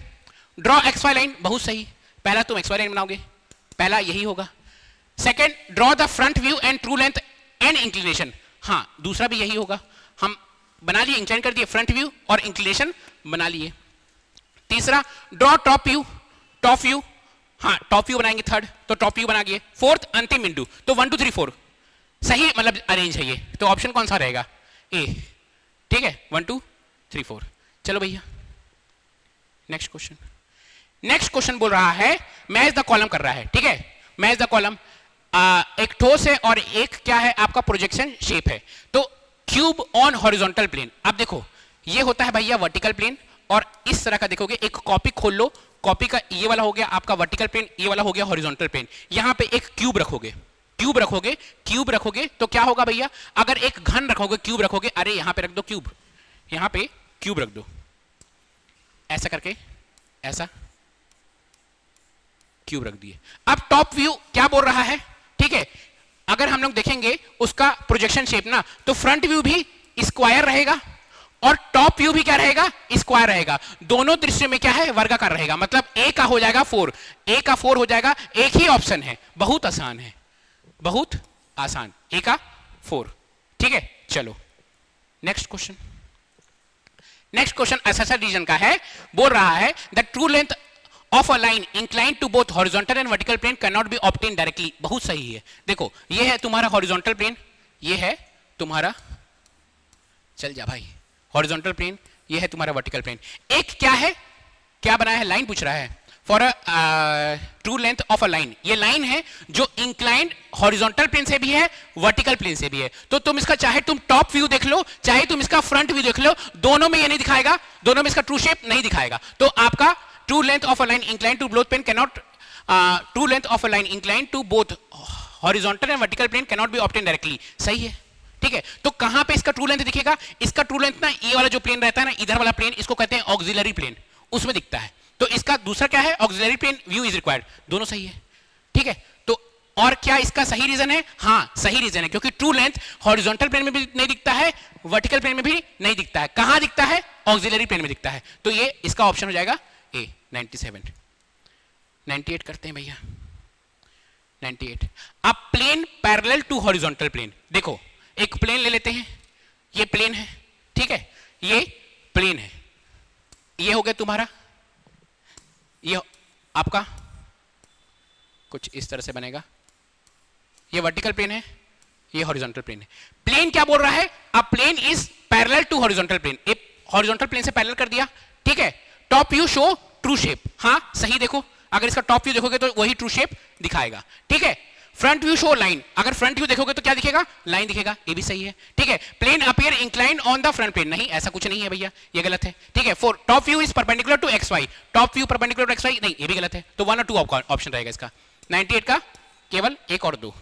ड्रॉ एक्स वाई लाइन, बहुत सही, पहला तुम एक्स वाई लाइन बनाओगे, पहला यही होगा। Second, draw the front view and true length and inclination, हाँ दूसरा भी यही होगा, हम बना लिए, इंक्लाइन कर दिए, फ्रंट व्यू और इंक्लिनेशन बना लिए। तीसरा, ड्रॉ टॉप व्यू, हाँ टॉप व्यू बनाएंगे, थर्ड तो टॉप व्यू बना दिए। फोर्थ, अंतिम बिंदु, तो 1 2 3 4 सही मतलब अरेंज है ये, तो ऑप्शन कौन सा रहेगा, ए, ठीक है, 1 2 3 4। चलो भैया नेक्स्ट क्वेश्चन बोल रहा है, मैच द कॉलम कर रहा है, ठीक है, मैच द कॉलम, एक ठोस है और एक क्या है आपका प्रोजेक्शन शेप है, तो क्यूब ऑन हॉरिजॉन्टल प्लेन। अब देखो ये होता है भैया वर्टिकल प्लेन, और इस तरह का देखोगे, एक कॉपी खोल लो, कॉपी का ये वाला हो गया आपका वर्टिकल प्लेन, ये वाला हो गया हॉरिजॉन्टल प्लेन, यहां पे एक क्यूब रखोगे तो क्या होगा भैया, अगर एक घन रखोगे, क्यूब रखोगे, अरे यहां पे रख दो क्यूब, यहां पे क्यूब रख दो, ऐसा करके ऐसा क्यूब रख दिए। अब टॉप व्यू क्या बोल रहा है, ठीक है, अगर हम लोग देखेंगे उसका प्रोजेक्शन शेप ना, तो फ्रंट व्यू भी स्क्वायर रहेगा और टॉप व्यू भी क्या रहेगा, स्क्वायर रहेगा, दोनों दृश्य में क्या है, वर्गाकार रहेगा, मतलब ए का हो जाएगा 4, ए का 4 हो जाएगा, एक ही ऑप्शन है, बहुत आसान है, बहुत आसान, ए का 4, ठीक है। चलो नेक्स्ट क्वेश्चन एसएसआर रीजन का है, बोल रहा है the true length of a line inclined to both horizontal and vertical plane can not be obtain directly, बहुत सही है। देखो ये है तुम्हारा हॉरिजॉन्टल प्लेन, ये है तुम्हारा, चल जा भाई, हॉरिजॉन्टल प्लेन, ये है तुम्हारा वर्टिकल प्लेन, एक क्या है, क्या बनाया है, लाइन पूछ रहा है, for a true length of a line, ये लाइन है जो इंक्लाइंड हॉरिजॉन्टल प्लेन से भी है, वर्टिकल प्लेन से भी है, तो तुम इसका चाहे तुम टॉप व्यू देख लो, चाहे तुम इसका फ्रंट व्यू देख लो, दोनों में ये नहीं दिखाएगा, दोनों में इसका ट्रू शेप नहीं दिखाएगा, तो आपका true length of a line inclined to both plane cannot true length of a line inclined to both horizontal and vertical plane cannot be obtained directly, सही है, ठीक है। तो कहां पे इसका ट्रू लेंथ दिखेगा, इसका ट्रू लेंथ ना ये वाला जो प्लेन रहता है ना, इधर वाला प्लेन, इसको कहते हैं ऑक्सिलरी प्लेन, उसमें दिखता है, तो इसका दूसरा क्या है, auxiliary plane view is required, दोनों सही है, ठीक है। तो और क्या इसका सही रीजन है, हाँ सही रीजन है, क्योंकि ट्रू लेंथ हॉरिजॉन्टल प्लेन में भी नहीं दिखता है, वर्टिकल प्लेन में भी नहीं दिखता है, कहां दिखता है, ऑक्सिलरी प्लेन में दिखता है, तो ये इसका ऑप्शन हो जाएगा ए। 97 98 करते हैं भैया, 98, अब plane parallel to horizontal plane, देखो एक प्लेन ले लेते हैं, ये प्लेन है, ठीक है, ये प्लेन है, ये हो गया तुम्हारा, ये आपका कुछ इस तरह से बनेगा, ये वर्टिकल प्लेन है, ये हॉरिजॉन्टल प्लेन है। प्लेन क्या बोल रहा है, a plane is parallel to horizontal plane, एक हॉरिजॉन्टल प्लेन से पैरेलल कर दिया, ठीक है। Top view show true shape, हाँ सही, देखो अगर इसका टॉप व्यू देखोगे तो वही ट्रू शेप दिखाएगा, ठीक है। फ्रंट व्यू शो लाइन, अगर फ्रंट व्यू देखोगे तो क्या दिखेगा, लाइन दिखेगा, ये भी सही है, ठीक है। Plane appear inclined on the front plane, नहीं ऐसा कुछ नहीं है भैया, ये गलत है, ठीक है। For top view is perpendicular to X Y, top view perpendicular to X Y, नहीं ये भी गलत है, तो 1 और 2 ऑप्शन रहेगा इसका। 98 का केवल एक और दो।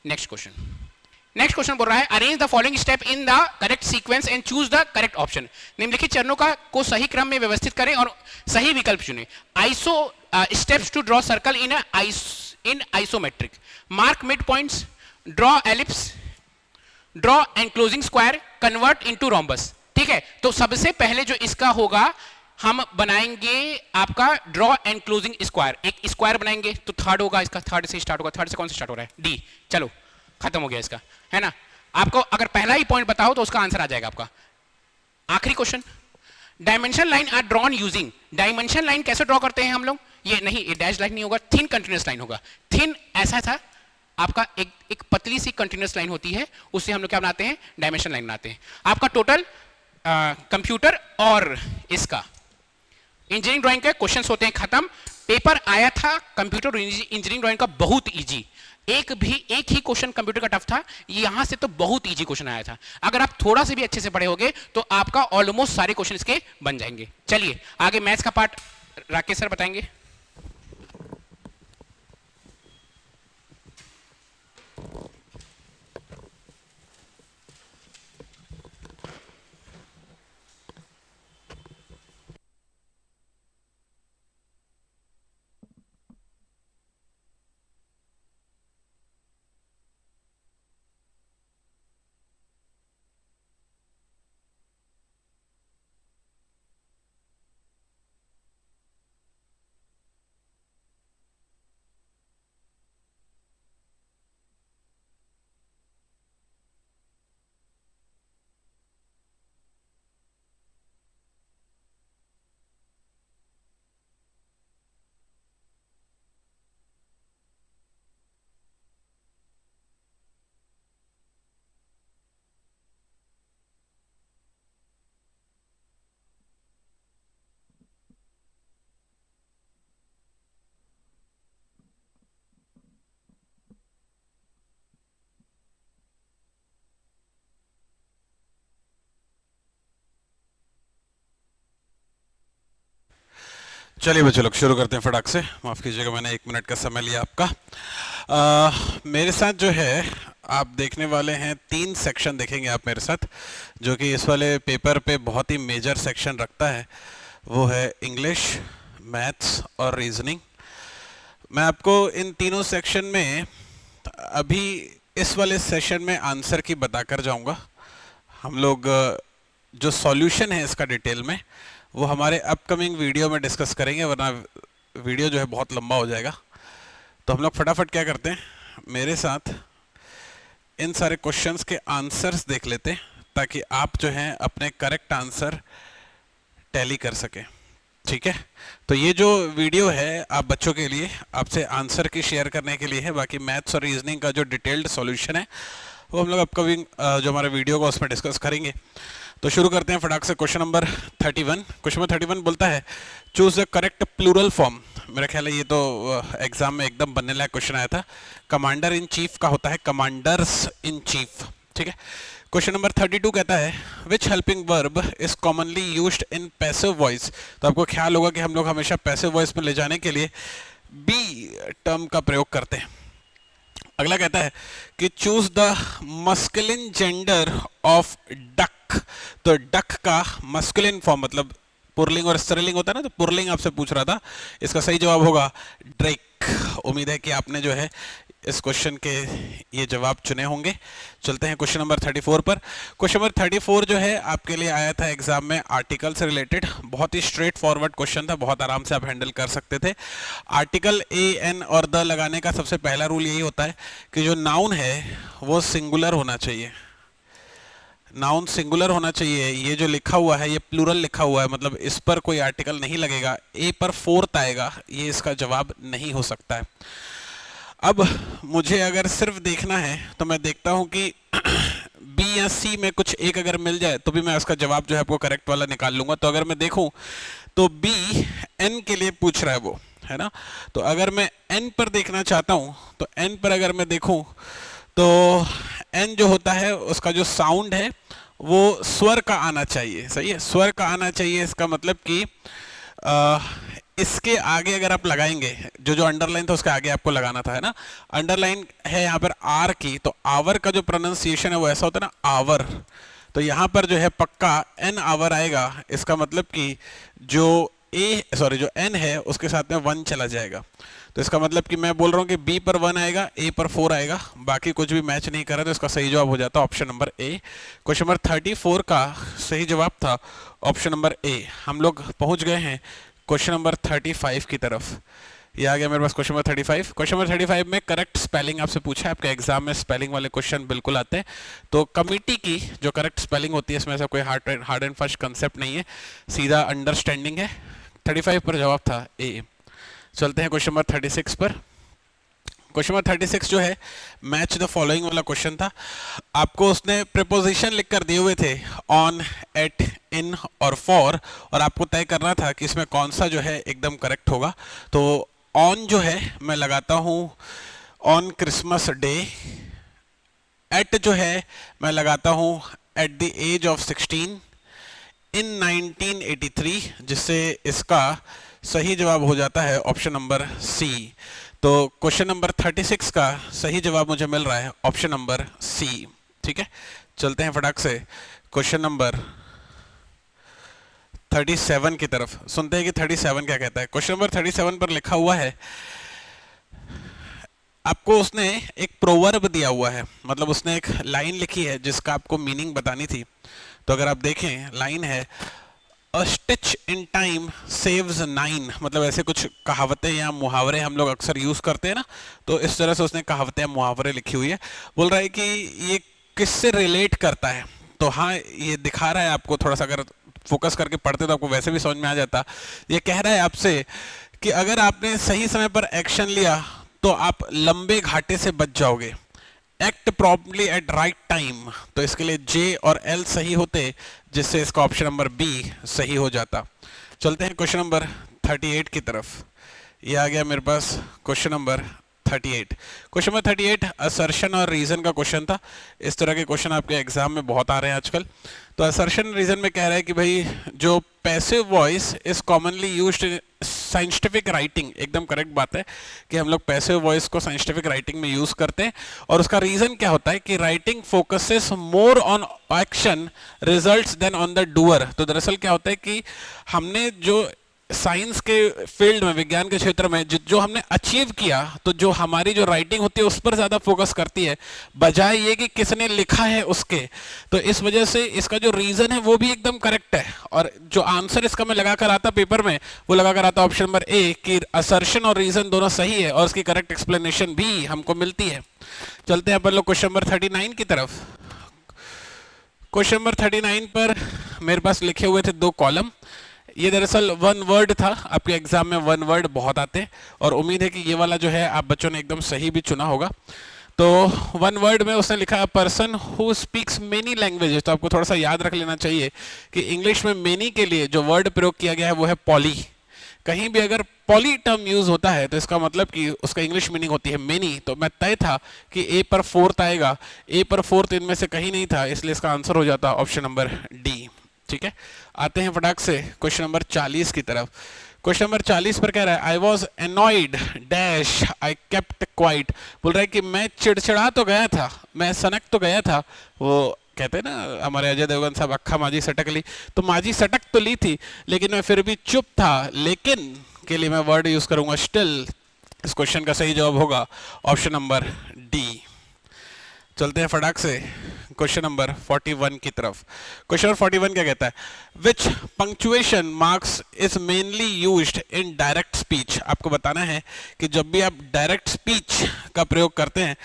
नेक्स्ट क्वेश्चन बोल रहा है arrange the following step in the correct sequence and choose the correct option. निम्नलिखित चरणों को सही क्रम में व्यवस्थित करें और सही विकल्प चुनें। Iso steps to draw circle in isometric, mark mid points, draw ellipse, draw enclosing square, convert into rhombus, ठीक है। तो सबसे पहले जो इसका होगा हम बनाएंगे आपका ड्रॉ एनक्लोजिंग स्क्वायर, एक स्क्वायर बनाएंगे, तो थर्ड होगा इसका, थर्ड से स्टार्ट होगा, थर्ड से कौन से स्टार्ट हो रहा है, डी, चलो खत्म हो गया इसका, है ना। आपको अगर पहला ही पॉइंट बताओ तो उसका आंसर आ जाएगा आपका। आखिरी question, dimension line are drawn using, dimension line कैसे ड्रॉ करते हैं हम लोग, ये नहीं, ये डैश लाइन नहीं होगा, थिन कंटिन्यूअस लाइन होगा। थिन ऐसा था आपका, एक पतली सी कंटिन्यूअस लाइन होती है, उससे हम लोग क्या बनाते हैं, डायमेंशन लाइन बनाते हैं। आपका टोटल कंप्यूटर और इसका इंजीनियरिंग ड्राइंग के क्वेश्चंस होते हैं खत्म। पेपर आया था कंप्यूटर इंजीनियरिंग ड्राइंग का बहुत इजी, एक ही क्वेश्चन कंप्यूटर का टफ था, यहां से तो बहुत इजी क्वेश्चन आया था। अगर आप थोड़ा से भी अच्छे से पढ़े होगे तो आपका ऑलमोस्ट सारे क्वेश्चन इसके बन जाएंगे। चलिए आगे मैथ्स का पार्ट राकेश सर बताएंगे। चलिए बच्चों लोग शुरू करते हैं फटाक से। माफ़ कीजिएगा मैंने 1 मिनट का समय लिया आपका। मेरे साथ जो है आप देखने वाले हैं 3 सेक्शन देखेंगे आप मेरे साथ, जो कि इस वाले पेपर पे बहुत ही मेजर सेक्शन रखता है। वो है इंग्लिश, मैथ्स और रीजनिंग। मैं आपको इन तीनों सेक्शन में अभी इस वाले सेशन में आंसर की बताकर जाऊंगा। हम लोग जो सॉल्यूशन है इसका डिटेल में वो हमारे अपकमिंग वीडियो में डिस्कस करेंगे, वरना वीडियो जो है बहुत लंबा हो जाएगा। तो हम लोग फटाफट क्या करते हैं, मेरे साथ इन सारे क्वेश्चंस के आंसर्स देख लेते हैं ताकि आप जो हैं अपने करेक्ट आंसर टैली कर सकें, ठीक है। तो ये जो वीडियो है आप बच्चों के लिए, आपसे आंसर की शेयर करने के लिए है। बाकी मैथ्स और रीजनिंग का जो डिटेल्ड सॉल्यूशन है वो हम लोग अपकमिंग जो हमारा वीडियो का उसमें डिस्कस करेंगे। तो शुरू करते हैं फटाक से। Question number 31। क्वेश्चन नंबर 31 बोलता है choose the correct plural form. मेरा ख्याल है ये तो एग्जाम में एकदम बनने लायक क्वेश्चन आया था। कमांडर इन चीफ का होता है कमांडर्स इन चीफ, ठीक है। क्वेश्चन नंबर 32 कहता है which helping verb is commonly used in passive voice. तो आपको ख्याल होगा कि हम लोग हमेशा पैसिव वॉइस में ले जाने के लिए बी टर्म का प्रयोग करते हैं। अगला कहता है कि choose the masculine gender of duck. तो डक का मस्कुलिन फॉर्म मतलब पुरलिंग और स्त्रीलिंग होता है ना, तो पुरलिंग आपसे पूछ रहा था, इसका सही जवाब होगा ड्रेक। उम्मीद है कि आपने जो है इस क्वेश्चन के ये जवाब चुने होंगे। चलते हैं क्वेश्चन नंबर 34 पर। क्वेश्चन नंबर 34 जो है आपके लिए आया था एग्जाम में आर्टिकल से रिलेटेड। बहुत ही स्ट्रेट फॉरवर्ड क्वेश्चन था, बहुत आराम से आप हैंडल कर सकते थे। आर्टिकल ए एन और द लगाने का सबसे पहला रूल यही होता है कि जो नाउन है वो सिंगुलर होना चाहिए। नाउन सिंगुलर होना चाहिए। ये जो लिखा हुआ है ये प्लूरल लिखा हुआ है, मतलब इस पर कोई आर्टिकल नहीं लगेगा। ए पर फोर्थ आएगा, ये इसका जवाब नहीं हो सकता है। अब मुझे अगर सिर्फ देखना है तो मैं देखता हूं कि बी या सी में कुछ एक अगर मिल जाए तो भी मैं उसका जवाब जो है आपको करेक्ट वाला निकाल लूंगा। तो अगर मैं देखूं तो बी एन के लिए पूछ रहा है वो, है ना। तो अगर मैं एन पर देखना चाहता हूं तो एन पर अगर मैं देखूं तो एन जो होता है उसका जो साउंड है वो स्वर का आना चाहिए, सही है, स्वर का आना चाहिए। इसका मतलब कि इसके आगे अगर आप लगाएंगे जो जो अंडरलाइन था उसके आगे आपको लगाना था, है ना। अंडरलाइन है यहाँ पर आर की, तो आवर का जो प्रोनाउंसिएशन है वो ऐसा होता है ना, आवर। तो यहाँ पर जो है पक्का एन आवर आएगा। इसका मतलब कि जो जो एन है उसके साथ में 1 चला जाएगा। तो इसका मतलब कि मैं बोल रहा हूँ कि बी पर 1 आएगा, ए पर 4 आएगा, बाकी कुछ भी मैच नहीं कर रहा, तो इसका सही जवाब हो जाता है option number A. Question number 34 का सही जवाब था ऑप्शन नंबर ए। हम लोग पहुंच गए हैं क्वेश्चन नंबर 35 की तरफ। ये आ गया मेरे पास क्वेश्चन नंबर 35। क्वेश्चन नंबर 35 में करेक्ट स्पेलिंग आपसे पूछा है, आपके एग्जाम में स्पेलिंग वाले क्वेश्चन बिल्कुल आते हैं। तो कमिटी की जो करेक्ट स्पेलिंग होती है इसमें ऐसा कोई हार्ड एंड फास्ट कंसेप्ट नहीं है, सीधा अंडरस्टैंडिंग है। 35 पर जवाब था ए। चलते हैं क्वेश्चन नंबर 36 पर। क्वेश्चन नंबर 36 जो है मैच द फॉलोइंग वाला क्वेश्चन था। आपको उसने प्रीपोजिशन लिख कर दिए हुए थे ऑन, एट, इन और फॉर, और आपको तय करना था कि इसमें कौन सा जो है एकदम करेक्ट होगा। तो ऑन जो है मैं लगाता हूं ऑन क्रिसमस डे। एट जो है मैं लगाता हूं एट द एज ऑफ 16 इन 1983, जिससे इसका सही जवाब हो जाता है ऑप्शन नंबर सी। तो क्वेश्चन नंबर 36 का सही जवाब मुझे मिल रहा है ऑप्शन नंबर सी। ठीक है, चलते हैं फटाक से क्वेश्चन नंबर 37 की तरफ, सुनते हैं कि 37 क्या कहता है। क्वेश्चन नंबर 37 पर लिखा हुआ है, आपको उसने एक प्रोवर्ब दिया हुआ है, मतलब उसने एक लाइन लिखी है जिसका आपको मीनिंग बतानी थी। तो अगर आप देखें लाइन है A stitch in time saves 9, मतलब ऐसे कुछ कहावतें या मुहावरे हम लोग अक्सर यूज करते हैं ना, तो इस तरह से उसने कहावतें या मुहावरे लिखी हुई है। बोल रहा है कि ये किससे रिलेट करता है। तो हाँ, ये दिखा रहा है आपको, थोड़ा सा अगर फोकस करके पढ़ते तो आपको वैसे भी समझ में आ जाता। ये कह रहा है आपसे कि अगर आपने सही समय पर एक्शन लिया तो आप लंबे घाटे से बच जाओगे। Act promptly at right time, तो इसके लिए जे और एल सही होते, जिससे इसका ऑप्शन नंबर बी सही हो जाता। चलते हैं क्वेश्चन नंबर 38 की तरफ। ये आ गया मेरे पास question number 38। Question number 38 assertion और रीजन का क्वेश्चन था। इस तरह के क्वेश्चन आपके एग्जाम में बहुत आ रहे हैं आजकल। तो असर्शन रीजन में कह रहा है कि भाई जो passive voice is commonly used in scientific writing, एकदम करेक्ट बात है कि हम लोग पैसिव वॉइस को साइंटिफिक राइटिंग में यूज करते हैं। और उसका रीजन क्या होता है कि writing focuses more on action results than on the doer. तो दरअसल क्या होता है कि हमने जो साइंस के फील्ड में, विज्ञान के क्षेत्र में जो हमने अचीव किया, तो जो हमारी जो राइटिंग होती है उस पर ज्यादा फोकस करती है, बजाय ये कि किसने लिखा है उसके। तो इस वजह से इसका जो रीजन है वो भी एकदम करेक्ट है, और जो आंसर इसका मैं लगाकर आता पेपर में वो लगाकर आता ऑप्शन नंबर ए कि असर्शन और रीजन दोनों सही है, और उसकी करेक्ट एक्सप्लेनेशन भी हमको मिलती है। चलते हैं अपन लोग क्वेश्चन नंबर 39 की तरफ। क्वेश्चन नंबर 39 पर मेरे पास लिखे हुए थे 2 कॉलम। ये दरअसल 1 वर्ड था, आपके एग्जाम में 1 वर्ड बहुत आते हैं, और उम्मीद है कि ये वाला जो है आप बच्चों ने एकदम सही भी चुना होगा। तो 1 वर्ड में उसने लिखा person who speaks many languages. तो आपको थोड़ा सा याद रख लेना चाहिए कि इंग्लिश में मेनी के लिए जो वर्ड प्रयोग किया गया है वो है पॉली। कहीं भी अगर पॉली टर्म यूज होता है तो इसका मतलब कि उसका इंग्लिश मीनिंग होती है मेनी। तो मैं तय था कि ए पर 4th आएगा, ए पर 4th इनमें से कहीं नहीं था, इसलिए इसका आंसर हो जाता ऑप्शन नंबर डी। ठीक है, आते हैं फटाक से क्वेश्चन नंबर 40 की तरफ। क्वेश्चन नंबर 40 पर कह रहा है I was annoyed dash I kept quite. बोल रहा है कि मैं चिड़चिड़ा तो गया था, मैं सनक तो गया था। वो कहते हैं ना हमारे अजय देवगन साहब, अक्खा माझी सटक ली, तो माझी सटक तो ली थी लेकिन मैं फिर भी चुप था। लेकिन के लिए मैं वर्ड यूज करूंगा स्टिल। इस क्वेश्चन का सही जवाब होगा ऑप्शन नंबर डी। चलते हैं फटाक से क्वेश्चन नंबर 41 की तरफ। क्वेश्चन नंबर 41 क्या कहता है, which punctuation marks is mainly used in direct speech. आपको बताना है कि जब भी आप डायरेक्ट स्पीच का प्रयोग करते हैं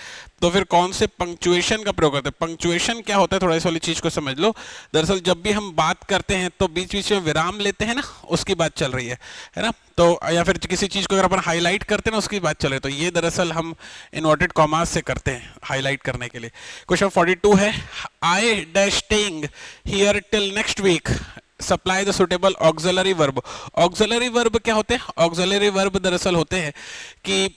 तो फिर कौन से पंक्चुएशन का प्रयोग करते हैं? पंक्चुएशन क्या होता है, थोड़ा इस वाली चीज को समझ लो। दरअसल जब भी हम बात करते हैं तो बीच बीच में विराम लेते हैं ना, उसकी बात चल रही है ना। तो या फिर किसी चीज को अगर अपन हाईलाइट करते हैं ना, उसकी बात चल रही है, तो ये दरअसल हम इन्वर्टेड कॉमास से करते हैं हाईलाइट करने के लिए। क्वेश्चन 42 है, I dash staying here till next week, supply the suitable auxiliary verb. Auxiliary verb क्या होते हैं? ऑक्सिलरी वर्ब दरअसल होते हैं कि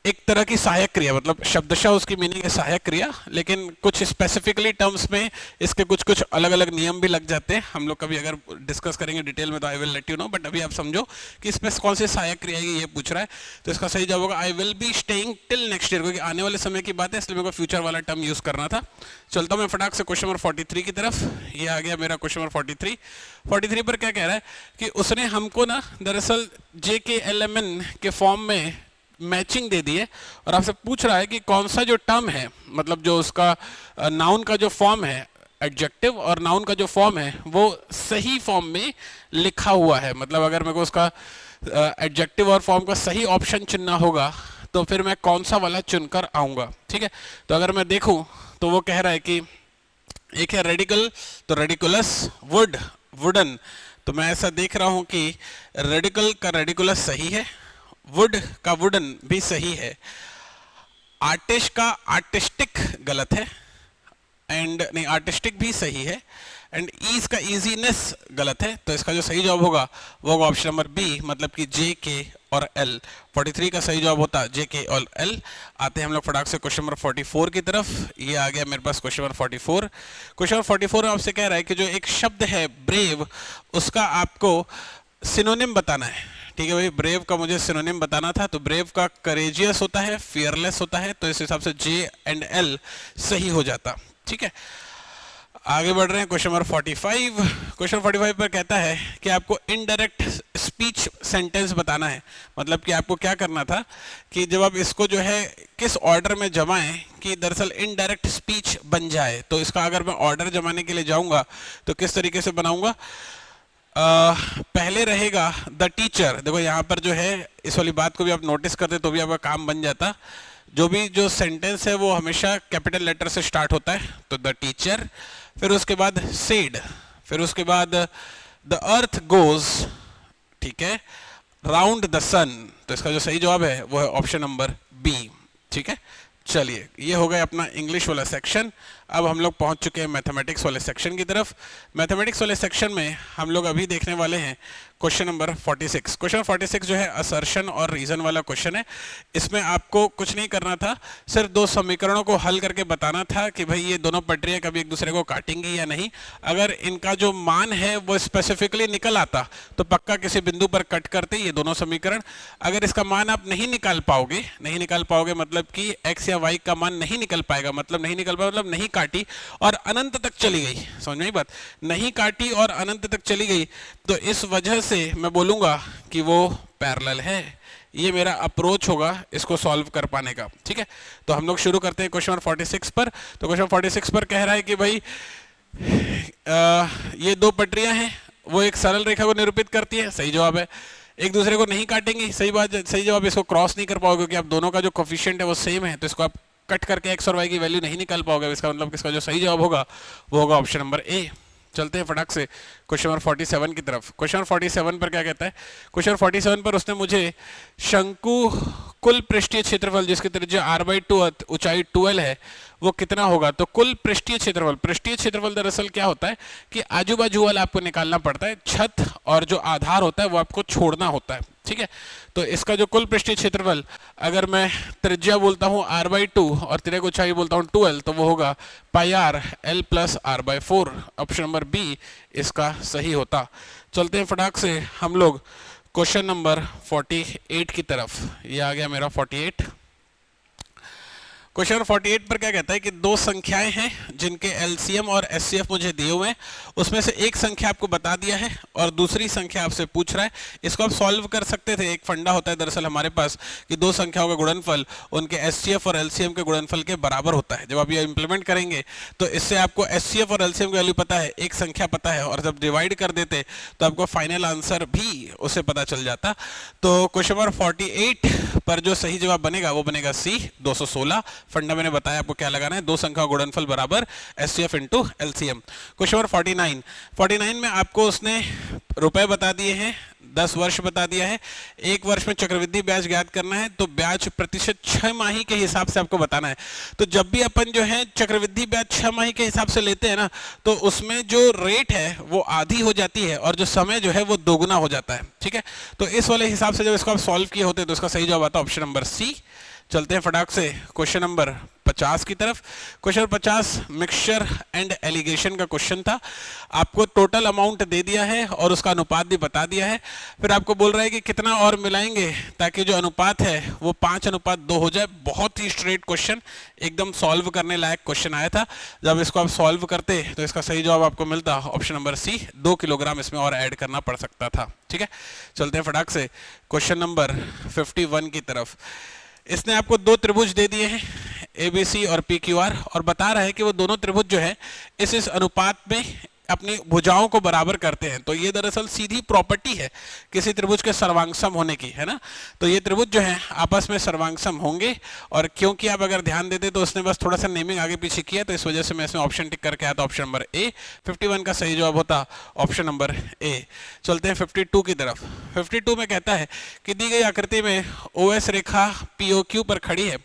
एक तरह की सहायक क्रिया, मतलब शब्दशः उसकी मीनिंग है सहायक क्रिया, लेकिन कुछ स्पेसिफिकली टर्म्स में इसके कुछ कुछ अलग अलग नियम भी लग जाते हैं। हम लोग कभी अगर डिस्कस करेंगे डिटेल में तो I will let you know, but अभी आप समझो कि इसमें कौन सी सहायक क्रिया है ये पूछ रहा है। तो इसका सही जवाब होगा I will be staying till next year, क्योंकि आने वाले समय की बात है, इसलिए मेरे को फ्यूचर वाला टर्म यूज करना था। चलता हूँ मैं फटाक से क्वेश्चन नंबर 43 की तरफ। ये आ गया मेरा क्वेश्चन नंबर 43 पर क्या कह रहा है कि उसने हमको ना दरअसल JKLMN के फॉर्म में मैचिंग दे दी है और आपसे पूछ रहा है कि कौन सा जो टर्म है, मतलब जो उसका नाउन का जो फॉर्म है, एडजेक्टिव और नाउन का जो फॉर्म है वो सही फॉर्म में लिखा हुआ है। मतलब अगर मेरे को उसका एडजेक्टिव और फॉर्म का सही ऑप्शन चुनना होगा तो फिर मैं कौन सा वाला चुनकर आऊंगा, ठीक है। तो अगर मैं देखूं तो वो कह रहा है कि एक है रेडिकल, तो रेडिकुलस, वुड, वुडन, तो मैं ऐसा देख रहा हूं कि रेडिकल का रेडिकुलस सही है, वुड का वुडन भी सही है, आर्टिस्ट का आर्टिस्टिक गलत है, एंड नहीं आर्टिस्टिक भी सही है, एंड ईज का इजीनेस गलत है। तो इसका जो सही जवाब होगा वो होगा ऑप्शन नंबर बी, मतलब कि जे के और एल। 43 का सही जवाब होता जे के और एल। आते हैं हम लोग फटाक से क्वेश्चन नंबर 44 की तरफ। ये आ गया मेरे पास क्वेश्चन नंबर 44। क्वेश्चन नंबर 44 में आपसे कह रहा है कि जो एक शब्द है ब्रेव, उसका आपको सिनोनिम बताना है, ठीक है भाई। ब्रेव का मुझे सिनोनिम बताना था, तो ब्रेव का करेजियस होता है, फियरलेस होता है, तो इस हिसाब से जे एंड एल सही हो जाता, ठीक है। आगे बढ़ रहे हैं क्वेश्चन नंबर 45। क्वेश्चन 45 पर कहता है कि आपको इनडायरेक्ट स्पीच सेंटेंस बताना है। मतलब कि आपको क्या करना था कि जब आप इसको जो है किस ऑर्डर में जमाएं कि दरअसल इनडायरेक्ट स्पीच बन जाए। तो इसका अगर मैं ऑर्डर जमाने के लिए जाऊंगा तो किस तरीके से बनाऊंगा? पहले रहेगा द टीचर। देखो यहाँ पर जो है इस वाली बात को भी आप नोटिस करते तो भी आपका काम बन जाता। जो सेंटेंस है वो हमेशा कैपिटल लेटर से स्टार्ट होता है, तो द टीचर, फिर उसके बाद सेड, फिर उसके बाद द अर्थ गोज, ठीक है, राउंड द सन। तो इसका जो सही जवाब है वो है ऑप्शन नंबर बी, ठीक है। चलिए ये हो गया अपना इंग्लिश वाला सेक्शन। अब हम लोग पहुंच चुके हैं मैथमेटिक्स वाले सेक्शन की तरफ। मैथमेटिक्स वाले सेक्शन में हम लोग अभी देखने वाले हैं क्वेश्चन नंबर 46। क्वेश्चन 46 जो है असर्शन और रीजन वाला क्वेश्चन है। इसमें आपको कुछ नहीं करना था, सिर्फ दो समीकरणों को हल करके बताना था कि भाई ये दोनों पटरियां कभी एक दूसरे को काटेंगी या नहीं। अगर इनका जो मान है वो स्पेसिफिकली निकल आता तो पक्का किसी बिंदु पर कट करते ये दोनों समीकरण। अगर इसका मान आप नहीं निकाल पाओगे मतलब कि x या y का मान नहीं निकल पाएगा, मतलब नहीं निकल पाएगा मतलब नहीं काटी और अनंत तक चली गई। समझ में आई बात? नहीं काटी और अनंत तक चली गई तो इस वजह से मैं बोलूंगा कि वो पैरेलल है। ये मेरा अप्रोच होगा इसको सॉल्व कर पाने का, ठीक है। तो हम लोग शुरू करते हैं क्वेश्चन 46 पर। तो क्वेश्चन 46 पर कह रहा है कि भाई ये दो पटरियां हैं, वो एक सरल रेखा को निरूपित करती है, सही जवाब है। एक दूसरे को नहीं काटेंगी, सही बात, सही जवाब। इसको क्रॉस नहीं कर पाओगे क्योंकि आप दोनों का जो कोफिशिएंट है वो सेम है, तो इसको आप कट करके x और y की वैल्यू नहीं निकाल पाओगे। इसका मतलब इसका जो सही जवाब होगा वो होगा ऑप्शन नंबर ए। चलते हैं फटाक से क्वेश्चन नंबर 47 की तरफ। क्वेश्चन 47 पर क्या कहता है? क्वेश्चन 47 पर उसने मुझे शंकु कुल पृष्ठीय क्षेत्रफल जिसकी त्रिज्या r/2 ऊंचाई 2l है वो कितना होगा? तो कुल पृष्ठीय क्षेत्रफल दरअसल क्या होता है कि आजू बाजू वाला आपको निकालना पड़ता है, छत और जो आधार होता है वो आपको छोड़ना होता है, ठीक है। तो इसका जो कुल पृष्ठीय क्षेत्रफल अगर मैं त्रिज्या बोलता हूँ r/2 और तिर्यक ऊंचाई बोलता हूँ 2l तो वो होगा πr l + r/4। Option number B इसका सही होता। चलते हैं फटाक से हम लोग क्वेश्चन नंबर 48 की तरफ। ये आ गया मेरा 48। क्वेश्चन 48 पर क्या कहता है कि दो संख्याएं हैं जिनके एलसीएम और एचसीएफ मुझे दिए हुए हैं, उसमें से एक संख्या आपको बता दिया है और दूसरी संख्या आपसे पूछ रहा है। इसको आप सॉल्व कर सकते थे। एक फंडा होता है दरअसल हमारे पास कि दो संख्याओं का गुणनफल उनके एचसीएफ और एलसीएम के गुणनफल के बराबर होता है। जब आप ये इंप्लीमेंट करेंगे तो इससे आपको एचसीएफ और एलसीएम की वैल्यू पता है, एक संख्या पता है, और जब डिवाइड कर देते तो आपको फाइनल आंसर भी उसे पता चल जाता। तो क्वेश्चन नंबर 48 पर जो सही जवाब बनेगा वो बनेगा सी 216। फंडा मैंने बताया आपको क्या लगाना है, दो संख्या गुणनफल बराबर HCF into LCM. Question number 49 में आपको उसने रुपए बता दिए हैं, 10 वर्ष बता दिया है, एक वर्ष में चक्रवृद्धि ब्याज ज्ञात करना है, तो ब्याज प्रतिशत 6 माही के हिसाब से आपको बताना है। तो जब भी अपन जो है चक्रवृद्धि ब्याज 6 माही के हिसाब से लेते हैं ना, तो उसमें जो रेट है वो आधी हो जाती है और जो समय जो है वो दोगुना हो जाता है, ठीक है। तो इस वाले हिसाब से जब इसको आप सॉल्व किए होते हैं तो इसका सही जवाब आता है ऑप्शन नंबर सी। चलते हैं फटाक से क्वेश्चन नंबर 50 की तरफ। क्वेश्चन 50 मिक्सचर एंड एलिगेशन का क्वेश्चन था। आपको टोटल अमाउंट दे दिया है और उसका अनुपात भी बता दिया है, फिर आपको बोल रहा है कि कितना और मिलाएंगे ताकि जो अनुपात है वो 5:2 हो जाए। बहुत ही स्ट्रेट क्वेश्चन, एकदम सॉल्व करने लायक क्वेश्चन आया था। जब इसको आप सॉल्व करते तो इसका सही जवाब आपको मिलता ऑप्शन नंबर सी, 2 किलोग्राम इसमें और ऐड करना पड़ सकता था, ठीक है। चलते हैं फटाक से क्वेश्चन नंबर 51 की तरफ। इसने आपको दो त्रिभुज दे दिए हैं ABC और PQR और बता रहा है कि वो दोनों त्रिभुज जो है इस अनुपात में अपनी भुजाओं को बराबर करते हैं। तो ये दरअसल सीधी प्रॉपर्टी है किसी त्रिभुज के सर्वांगसम होने की, है ना। तो ये त्रिभुज जो है आपस में सर्वांगसम होंगे, और क्योंकि आप अगर ध्यान देते तो उसने बस थोड़ा सा नेमिंग आगे पीछे किया, तो इस वजह से मैं इसमें ऑप्शन टिक करके आया था ऑप्शन नंबर ए। 51 का सही जवाब होता ऑप्शन नंबर ए। चलते हैं 52 की तरफ। 52 में कहता है कि दी गई आकृति में OS रेखा POQ पर खड़ी है,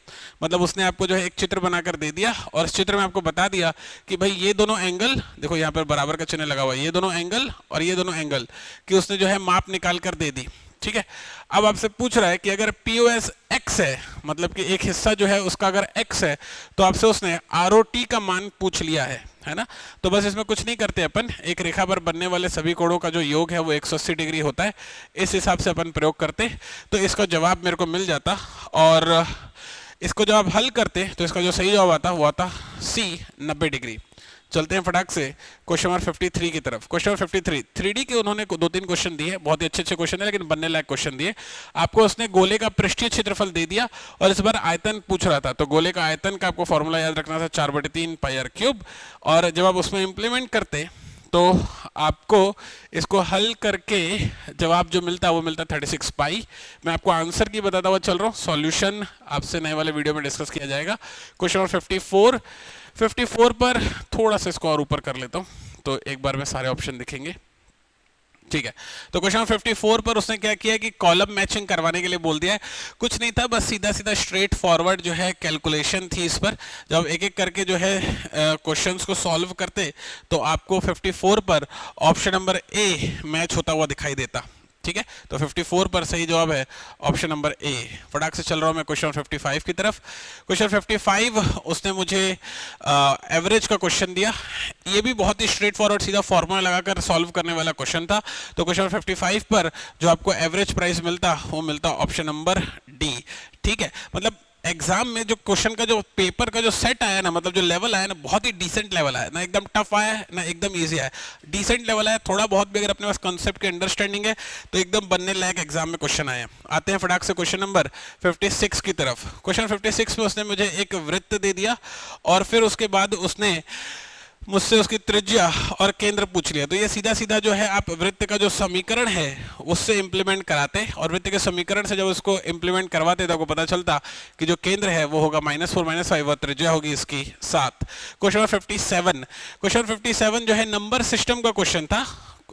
मतलब उसने आपको जो है एक चित्र बनाकर दे दिया और इस चित्र में आपको बता दिया कि भाई ये दोनों एंगल, देखो यहाँ पर बराबर का चिन्ह लगा हुआ है, ये दोनों एंगल और ये दोनों एंगल की उसने जो है माप निकाल कर दे दी, ठीक है। अब आपसे पूछ रहा है कि अगर POS x है, मतलब कि एक हिस्सा जो है उसका अगर x है, तो आपसे उसने ROT का मान पूछ लिया है ना। तो बस इसमें कुछ नहीं करते अपन, एक रेखा पर बनने वाले सभी कोणों का जो योग है वो 180 डिग्री होता है, इस हिसाब से अपन प्रयोग करते तो इसका जवाब मेरे को मिल जाता। और इसको जब आप हल करते तो इसका जो सही जवाब आता वो आता C, 90 डिग्री। चलते हैं फटाक से क्वेश्चन नंबर 53 की तरफ। क्वेश्चन नंबर 53 3D के उन्होंने 2-3 क्वेश्चन दिए, बहुत ही अच्छे क्वेश्चन है लेकिन बनने लायक क्वेश्चन दिए। आपको उसने गोले का पृष्ठीय क्षेत्रफल दे दिया और इस बार आयतन पूछ रहा था, तो गोले का आयतन का आपको फॉर्मूला याद रखना था 4/3 πr³। और जब आप उसमें इंप्लीमेंट करते तो आपको इसको हल करके जवाब जो मिलता है वो मिलता 36 पाई। मैं आपको आंसर की बताता हुआ चल रहा हूँ, सॉल्यूशन आपसे नए वाले वीडियो में डिस्कस किया जाएगा। क्वेश्चन नंबर 54 पर थोड़ा सा इसको और ऊपर कर लेता हूँ तो एक बार में सारे ऑप्शन दिखेंगे, ठीक है। तो क्वेश्चन 54 पर उसने क्या किया कि कॉलम मैचिंग करवाने के लिए बोल दिया है। कुछ नहीं था, बस सीधा सीधा स्ट्रेट फॉरवर्ड जो है कैलकुलेशन थी इस पर। जब एक एक करके जो है क्वेश्चंस को सॉल्व करते तो आपको 54 पर ऑप्शन नंबर ए मैच होता हुआ दिखाई देता, ठीक है। तो 54 पर सही जवाब है ऑप्शन नंबर ए। फटाक से चल रहा हूं मैं क्वेश्चन 55 की तरफ। क्वेश्चन 55 उसने मुझे एवरेज का क्वेश्चन दिया, ये भी बहुत ही स्ट्रेट फॉरवर्ड सीधा फॉर्मूला लगाकर सॉल्व करने वाला क्वेश्चन था। तो क्वेश्चन 55 पर जो आपको एवरेज प्राइस मिलता वो मिलता ऑप्शन नंबर डी, ठीक है। मतलब एग्जाम में जो क्वेश्चन का जो पेपर का जो सेट आया ना, मतलब जो लेवल आया ना, बहुत ही डिसेंट लेवल आया ना, एकदम टफ आया है ना एकदम इजी आया, डिसेंट लेवल आया। थोड़ा बहुत भी अगर अपने पास कॉन्सेप्ट की अंडरस्टैंडिंग है तो एकदम बनने लायक एग्जाम में क्वेश्चन आए। आते हैं फटाक से क्वेश्चन नंबर 56 की तरफ। क्वेश्चन 56 में उसने मुझे एक वृत्त दे दिया और फिर उसके बाद उसने मुझसे उसकी त्रिज्या और केंद्र पूछ लिया। तो ये सीधा सीधा जो है आप वृत्त का जो समीकरण है उससे इंप्लीमेंट कराते और वृत्त के समीकरण से जब उसको इंप्लीमेंट करवाते तो आपको पता चलता कि जो केंद्र है वो होगा -4 -5 और त्रिज्या होगी इसकी 7। क्वेश्चन 57, क्वेश्चन 57 जो है नंबर सिस्टम का क्वेश्चन था।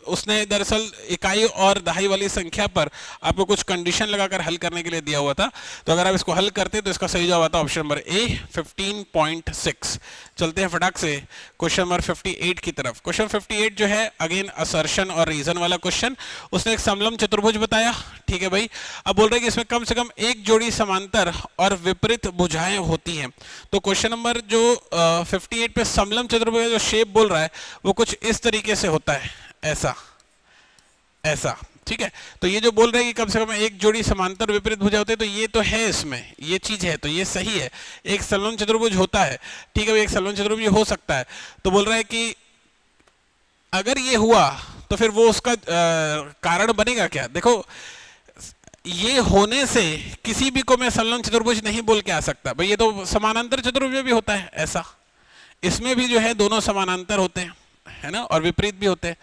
उसने दरअसल इकाई और दहाई वाली संख्या पर आपको कुछ कंडीशन लगाकर हल करने के लिए दिया हुआ था। तो अगर आप इसको हल करते तो इसका सही जवाब आता ऑप्शन नंबर ए 15.6। चलते हैं फटाक से क्वेश्चन नंबर 58 की तरफ। क्वेश्चन 58 जो है अगेन असर्शन और रीजन वाला क्वेश्चन। उसने एक समलंब चतुर्भुज बताया, ठीक है भाई। अब बोल रहे कि इसमें कम से कम एक जोड़ी समांतर और विपरीत भुजाएं होती हैं। तो क्वेश्चन नंबर जो 58 पे समलंब चतुर्भुज का जो शेप बोल रहा है वो कुछ इस तरीके से होता है, ऐसा, ठीक है। तो ये जो बोल रहे हैं कि कम से कम एक जोड़ी समांतर विपरीत भुजा होते हैं, तो ये तो है, इसमें ये चीज है, तो ये सही है। एक समलंब चतुर्भुज होता है, ठीक है, एक समलंब चतुर्भुज हो सकता है। तो बोल रहा है कि अगर ये हुआ तो फिर वो उसका कारण बनेगा क्या। देखो ये होने से किसी भी को मैं समलंब चतुर्भुज नहीं बोल के आ सकता भाई, ये तो समानांतर चतुर्भुज भी होता है ऐसा, इसमें भी जो है दोनों समानांतर होते हैं, है ना, और विपरीत भी होते हैं।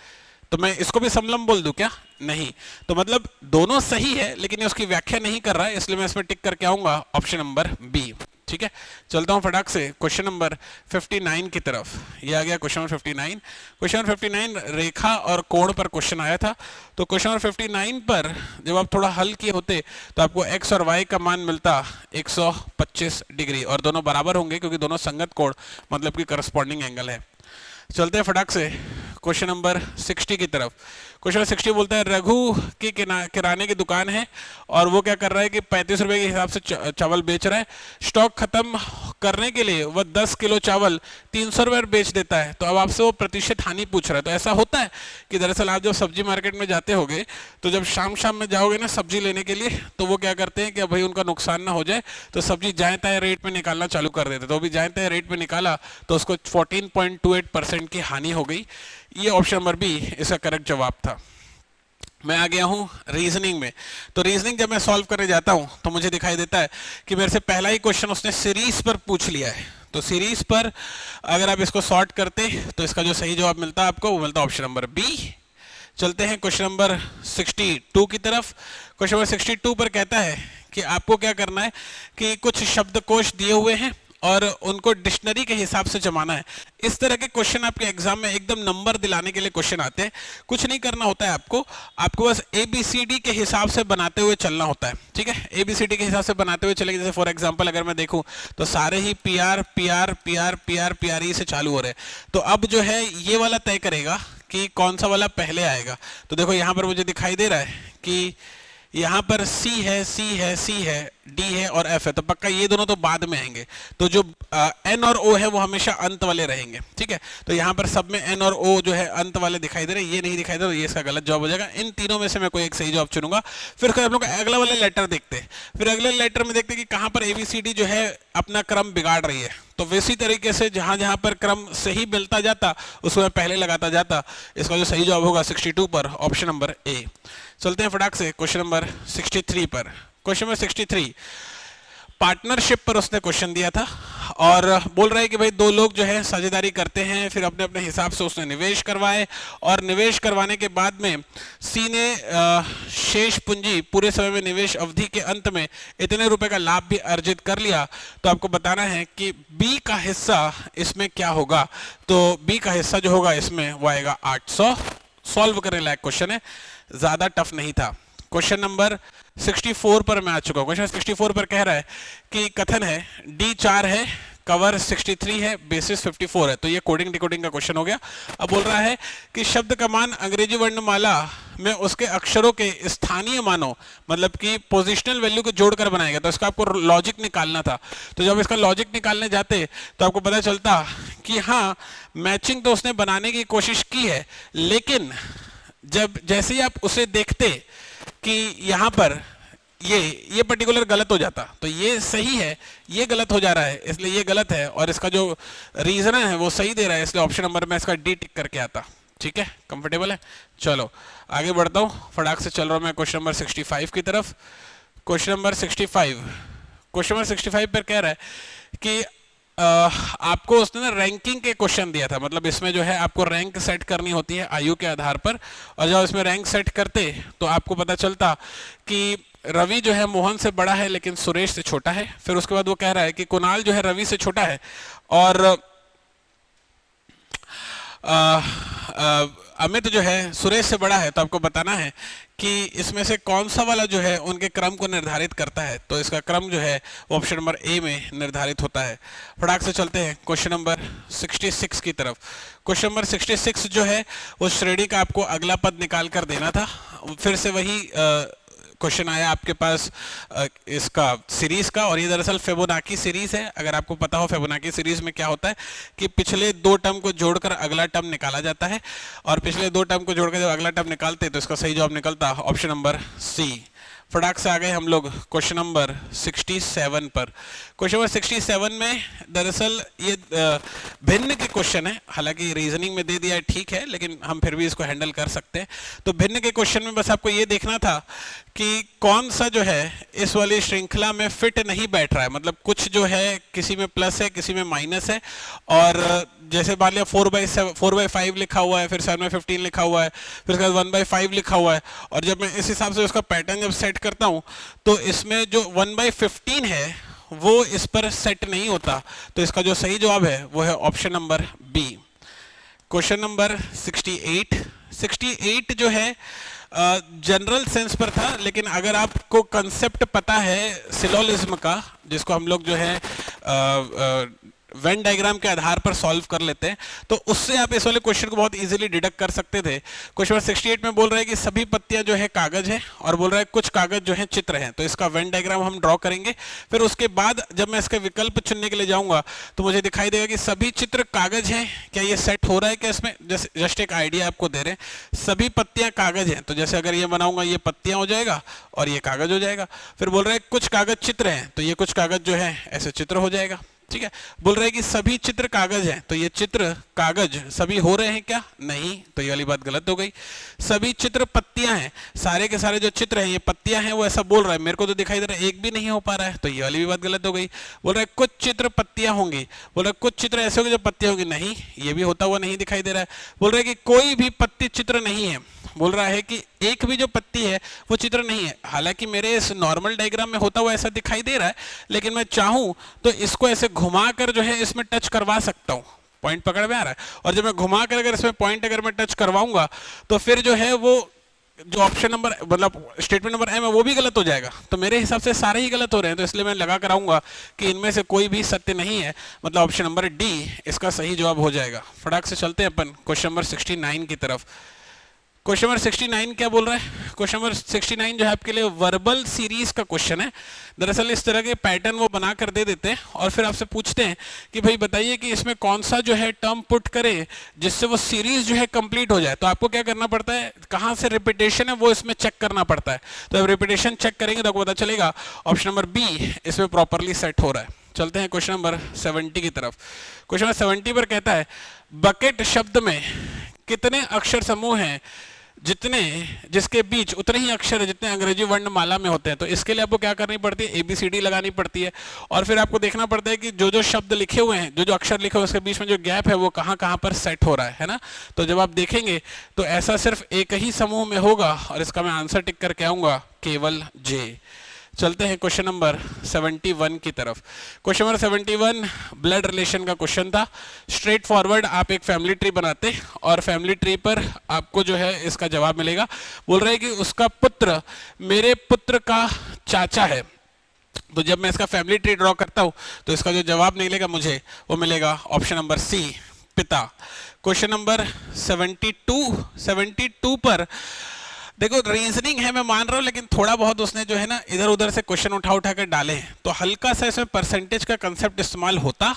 तो मैं इसको भी समलंब बोल दूं क्या, नहीं। तो मतलब दोनों सही है लेकिन ये उसकी व्याख्या नहीं कर रहा है, इसलिए मैं इसमें टिक करके आऊंगा ऑप्शन नंबर बी, ठीक है, चलता हूं फटाक से क्वेश्चन नंबर 59 की तरफ। ये आ गया क्वेश्चन नंबर 59। क्वेश्चन नंबर 59 रेखा और कोण पर क्वेश्चन आया था। तो क्वेश्चन नंबर 59 पर जब आप थोड़ा हल किए होते तो आपको x और y का मान मिलता 125 डिग्री, और दोनों बराबर होंगे क्योंकि दोनों संगत कोण मतलब कि करस्पॉन्डिंग एंगल है। चलते हैं फटाक से क्वेश्चन नंबर 60 की तरफ। क्वेश्चन नंबर 60 बोलता है रघु की किराने की दुकान है और वो क्या कर रहा है कि 35 रुपए के हिसाब से चावल बेच रहा है। स्टॉक खत्म करने के लिए वह 10 किलो चावल 300 रुपए बेच देता है। तो अब आपसे वो प्रतिशत हानि पूछ रहा है। तो ऐसा होता है कि दरअसल आप जब सब्जी मार्केट में जाते होगे तो जब शाम में जाओगे ना सब्जी लेने के लिए, तो वो क्या करते हैं कि भाई उनका नुकसान ना हो जाए तो सब्जी जाए तय रेट में निकालना चालू कर देते। तो अभी जाए तय रेट में निकाला तो उसको 14.28% की हानि हो गई। ये ऑप्शन नंबर बी इसका करेक्ट जवाब था। मैं आ गया हूं रीजनिंग में। तो रीजनिंग जब मैं सॉल्व करने जाता हूं तो मुझे दिखाई देता है कि मेरे से पहला ही क्वेश्चन उसने सीरीज पर पूछ लिया है। तो सीरीज पर अगर आप इसको सॉर्ट करते तो इसका जो सही जवाब मिलता है आपको वो मिलता है ऑप्शन नंबर बी। चलते हैं क्वेश्चन नंबर 62 की तरफ। क्वेश्चन नंबर 62 पर कहता है कि आपको क्या करना है कि कुछ शब्दकोश दिए हुए हैं और उनको डिक्शनरी के हिसाब से जमाना है। इस तरह के क्वेश्चन आपके एग्जाम में एकदम नंबर दिलाने के लिए क्वेश्चन आते हैं। कुछ नहीं करना होता है आपको बस ABCD के हिसाब से बनाते हुए चलना होता है। ठीक है, ABCD के हिसाब से बनाते हुए चलेंगे। जैसे फॉर एग्जांपल अगर मैं देखूं तो सारे ही PRE से चालू हो रहे हैं। तो अब जो है ये वाला तय करेगा कि कौन सा वाला पहले आएगा। तो देखो यहाँ पर मुझे दिखाई दे रहा है कि यहाँ पर C है, D है और F है। तो पक्का ये दोनों तो बाद में आएंगे। तो जो N और O है वो हमेशा अंत वाले रहेंगे। ठीक है, तो यहाँ पर सब में N और O जो है अंत वाले दिखाई दे रहे हैं, ये नहीं दिखाई दे रहा, तो ये इसका गलत जवाब हो जाएगा। इन तीनों में से मैं कोई एक सही जवाब चुनूंगा। फिर हम लोग अगला वाला लेटर देखते हैं। फिर अगले लेटर में देखते हैं कि कहाँ पर ABCD जो है अपना क्रम बिगाड़ रही है। तो वैसी तरीके से जहां जहां पर क्रम सही मिलता जाता उसको मैं पहले लगाता जाता। इसका जो सही जवाब होगा 62 पर ऑप्शन नंबर ए। चलते हैं फटाक से क्वेश्चन नंबर 63 पर। क्वेश्चन नंबर 63 पार्टनरशिप पर उसने क्वेश्चन दिया था और बोल रहा है कि भाई दो लोग जो है साझेदारी करते हैं, फिर अपने अपने हिसाब से उसने निवेश करवाए और निवेश करवाने के बाद में सी ने शेष पूंजी पूरे समय में निवेश अवधि के अंत में इतने रुपए का लाभ भी अर्जित कर लिया। तो आपको बताना है कि बी का हिस्सा इसमें क्या होगा। तो बी का हिस्सा जो होगा इसमें वो आएगा 800। सॉल्व करने लायक क्वेश्चन है, ज्यादा टफ नहीं था। क्वेश्चन नंबर 64 पर मैं आ चुका हूं। क्वेश्चन 64 पर कह रहा है कि कथन है D 4 है, कवर 63 है, बेसिस 54 है। तो ये कोडिंग डिकोडिंग का क्वेश्चन हो गया। अब बोल रहा है कि शब्द का मान अंग्रेजी वर्णमाला में उसके अक्षरों के स्थानीय मानों मतलब कि पोजिशनल वैल्यू को जोड़कर बनाएगा। तो इसका आपको लॉजिक निकालना था। तो जब इसका लॉजिक निकालने जाते तो आपको पता चलता कि हाँ मैचिंग तो उसने बनाने की कोशिश की है, लेकिन जब जैसे ही आप उसे देखते कि यहाँ पर ये पर्टिकुलर गलत हो जाता, तो ये सही है ये गलत हो जा रहा है, इसलिए ये गलत है और इसका जो रीजन है वो सही दे रहा है, इसलिए ऑप्शन नंबर में इसका डी टिक करके आता। ठीक है, कंफर्टेबल है। चलो आगे बढ़ता हूँ, फटाक से चल रहा हूँ मैं क्वेश्चन नंबर 65 की तरफ। क्वेश्चन नंबर 65 पर कह रहा है कि आपको उसने ना रैंकिंग के क्वेश्चन दिया था। मतलब इसमें जो है आपको रैंक सेट करनी होती है आयु के आधार पर, और जब इसमें रैंक सेट करते तो आपको पता चलता कि रवि जो है मोहन से बड़ा है लेकिन सुरेश से छोटा है। फिर उसके बाद वो कह रहा है कि कुणाल जो है रवि से छोटा है और अमित जो है सुरेश से बड़ा है। तो आपको बताना है कि इसमें से कौन सा वाला जो है उनके क्रम को निर्धारित करता है। तो इसका क्रम जो है वो ऑप्शन नंबर ए में निर्धारित होता है। फटाक से चलते हैं क्वेश्चन नंबर 66 की तरफ। क्वेश्चन नंबर 66 जो है वो श्रेणी का आपको अगला पद निकाल कर देना था। फिर से वही क्वेश्चन आया आपके पास इसका सीरीज का, और ये दरअसल फिबोनाची सीरीज है। अगर आपको पता हो फिबोनाची सीरीज में क्या होता है कि पिछले दो टर्म को जोड़कर अगला टर्म निकाला जाता है, और पिछले दो टर्म को जोड़कर जब अगला टर्म निकालते तो इसका सही जवाब निकलता ऑप्शन नंबर सी। फटाक से आ गए हम लोग क्वेश्चन नंबर 67 पर। क्वेश्चन नंबर 67 में दरअसल ये भिन्न के क्वेश्चन है, हालांकि रीजनिंग में दे दिया है ठीक है, लेकिन हम फिर भी इसको हैंडल कर सकते हैं। तो भिन्न के क्वेश्चन में बस आपको ये देखना था कि कौन सा जो है इस वाली श्रृंखला में फिट नहीं बैठ रहा है। मतलब कुछ जो है किसी में प्लस है किसी में माइनस है, और जैसे मान लिया 4/5 लिखा हुआ है, फिर 7/15 लिखा हुआ है, फिर उसके बाद 1/5 लिखा हुआ है, और जब मैं इस हिसाब से उसका पैटर्न जब सेट करता हूं तो इसमें जो 1/15 है वो इस पर सेट नहीं होता। तो इसका जो सही जवाब है वो है option number B. Question number 68 जो है जनरल सेंस पर था, लेकिन अगर आपको कंसेप्ट पता है सिलोलिज्म का, जिसको हम लोग जो है वेन डायग्राम के आधार पर सॉल्व कर लेते हैं, तो उससे आप इस वाले क्वेश्चन को बहुत इजीली डिडक्ट कर सकते थे। क्वेश्चन नंबर 68 में बोल रहा है कि सभी पत्तियां जो है कागज है, और बोल रहा है कुछ कागज जो है चित्र हैं। तो इसका वेन डायग्राम हम ड्रॉ करेंगे। फिर उसके बाद जब मैं इसके विकल्प चुनने के लिए जाऊंगा तो मुझे दिखाई देगा कि सभी चित्र कागज हैं, क्या ये सेट हो रहा है क्या इसमें। जस्ट एक आइडिया आपको दे रहे हैं, सभी पत्तियां कागज हैं, तो जैसे अगर ये बनाऊंगा ये पत्तियां हो जाएगा और ये कागज हो जाएगा। फिर बोल रहा है कुछ कागज चित्र हैं, तो ये कुछ कागज जो है ऐसे चित्र हो जाएगा। ठीक है, बोल रहे हैं कि सभी चित्र कागज हैं, तो ये चित्र कागज सभी हो रहे हैं क्या, नहीं, तो ये वाली बात गलत हो गई। सभी चित्र पत्तियां हैं, सारे के सारे जो चित्र हैं ये पत्तियां हैं, वो ऐसा बोल रहा है, मेरे को तो दिखाई दे रहा है एक भी नहीं हो पा रहा है, तो ये वाली भी बात गलत हो गई। बोल रहा है कुछ चित्र पत्तियां होंगी, बोल रहा है कुछ चित्र ऐसे होंगे जो पत्तियां होंगी, नहीं, ये भी होता हुआ नहीं दिखाई दे रहा है। बोल रहा है कि कोई भी पत्ती चित्र नहीं है, बोल रहा है कि एक भी जो पत्ती है वो चित्र नहीं है। हालांकि मेरे इस नॉर्मल डायग्राम में होता हुआ ऐसा दिखाई दे रहा है, लेकिन मैं चाहूं तो इसको ऐसे घुमाकर जो है इसमें टच करवा सकता हूं। पॉइंट पकड़ में आ रहा है? और जब मैं घुमाकर अगर इसमें पॉइंट अगर मैं टच करवाऊंगा तो फिर जो है वो जो ऑप्शन नंबर मतलब स्टेटमेंट नंबर एम है वो भी गलत हो जाएगा। तो मेरे हिसाब से सारे ही गलत हो रहे हैं, तो इसलिए मैं लगा कर आऊंगा कि इनमें से कोई भी सत्य नहीं है, मतलब ऑप्शन नंबर डी इसका सही जवाब हो जाएगा। फटाक से चलते हैं अपन क्वेश्चन नंबर 69 की तरफ। क्वेश्चन नंबर 69 क्या बोल रहा है? क्वेश्चन नंबर 69 जो है आपके लिए वर्बल सीरीज का क्वेश्चन है। दरअसल इस तरह के पैटर्न वो बना कर दे देते हैं और फिर आपसे पूछते हैं कि भाई बताइए कि इसमें कौन सा जो है टर्म पुट करें जिससे वो सीरीज जो है कंप्लीट हो जाए। तो आपको क्या करना पड़ता है, कहाँ से रिपीटेशन है वो इसमें चेक करना पड़ता है। तो जब रिपीटेशन चेक करेंगे तो आपको पता चलेगा ऑप्शन नंबर बी इसमें प्रॉपरली सेट हो रहा है। चलते हैं क्वेश्चन नंबर 70 की तरफ। क्वेश्चन नंबर 70 पर कहता है बकेट शब्द में कितने अक्षर समूह हैं जिसके बीच उतने ही अक्षर है जितने अंग्रेजी वर्णमाला में होते हैं। तो इसके लिए आपको क्या करनी पड़ती है, ABCD लगानी पड़ती है और फिर आपको देखना पड़ता है कि जो जो शब्द लिखे हुए हैं, जो जो अक्षर लिखे हुए हैं उसके बीच में जो गैप है वो कहाँ कहाँ पर सेट हो रहा है ना। तो जब आप देखेंगे तो ऐसा सिर्फ एक ही समूह में होगा और इसका मैं आंसर टिक करके आऊंगा केवल जे। चलते हैं क्वेश्चन नंबर 71 की तरफ। क्वेश्चन नंबर 71 ब्लड रिलेशन का क्वेश्चन था। स्ट्रेट फॉरवर्ड आप एक फैमिली ट्री बनाते और फैमिली ट्री पर आपको जो है इसका जवाब मिलेगा। बोल रहे हैं कि उसका पुत्र मेरे पुत्र का चाचा है। तो जब मैं इसका फैमिली ट्री ड्रॉ करता हूं तो इसका जो जवाब निकलेगा मुझे वो मिलेगा ऑप्शन नंबर सी पिता। क्वेश्चन नंबर 72 पर देखो रीजनिंग है मैं मान रहा हूं, लेकिन थोड़ा बहुत उसने जो है ना इधर उधर से क्वेश्चन उठा उठा कर डाले हैं, तो हल्का सा इसमें परसेंटेज का कंसेप्ट इस्तेमाल होता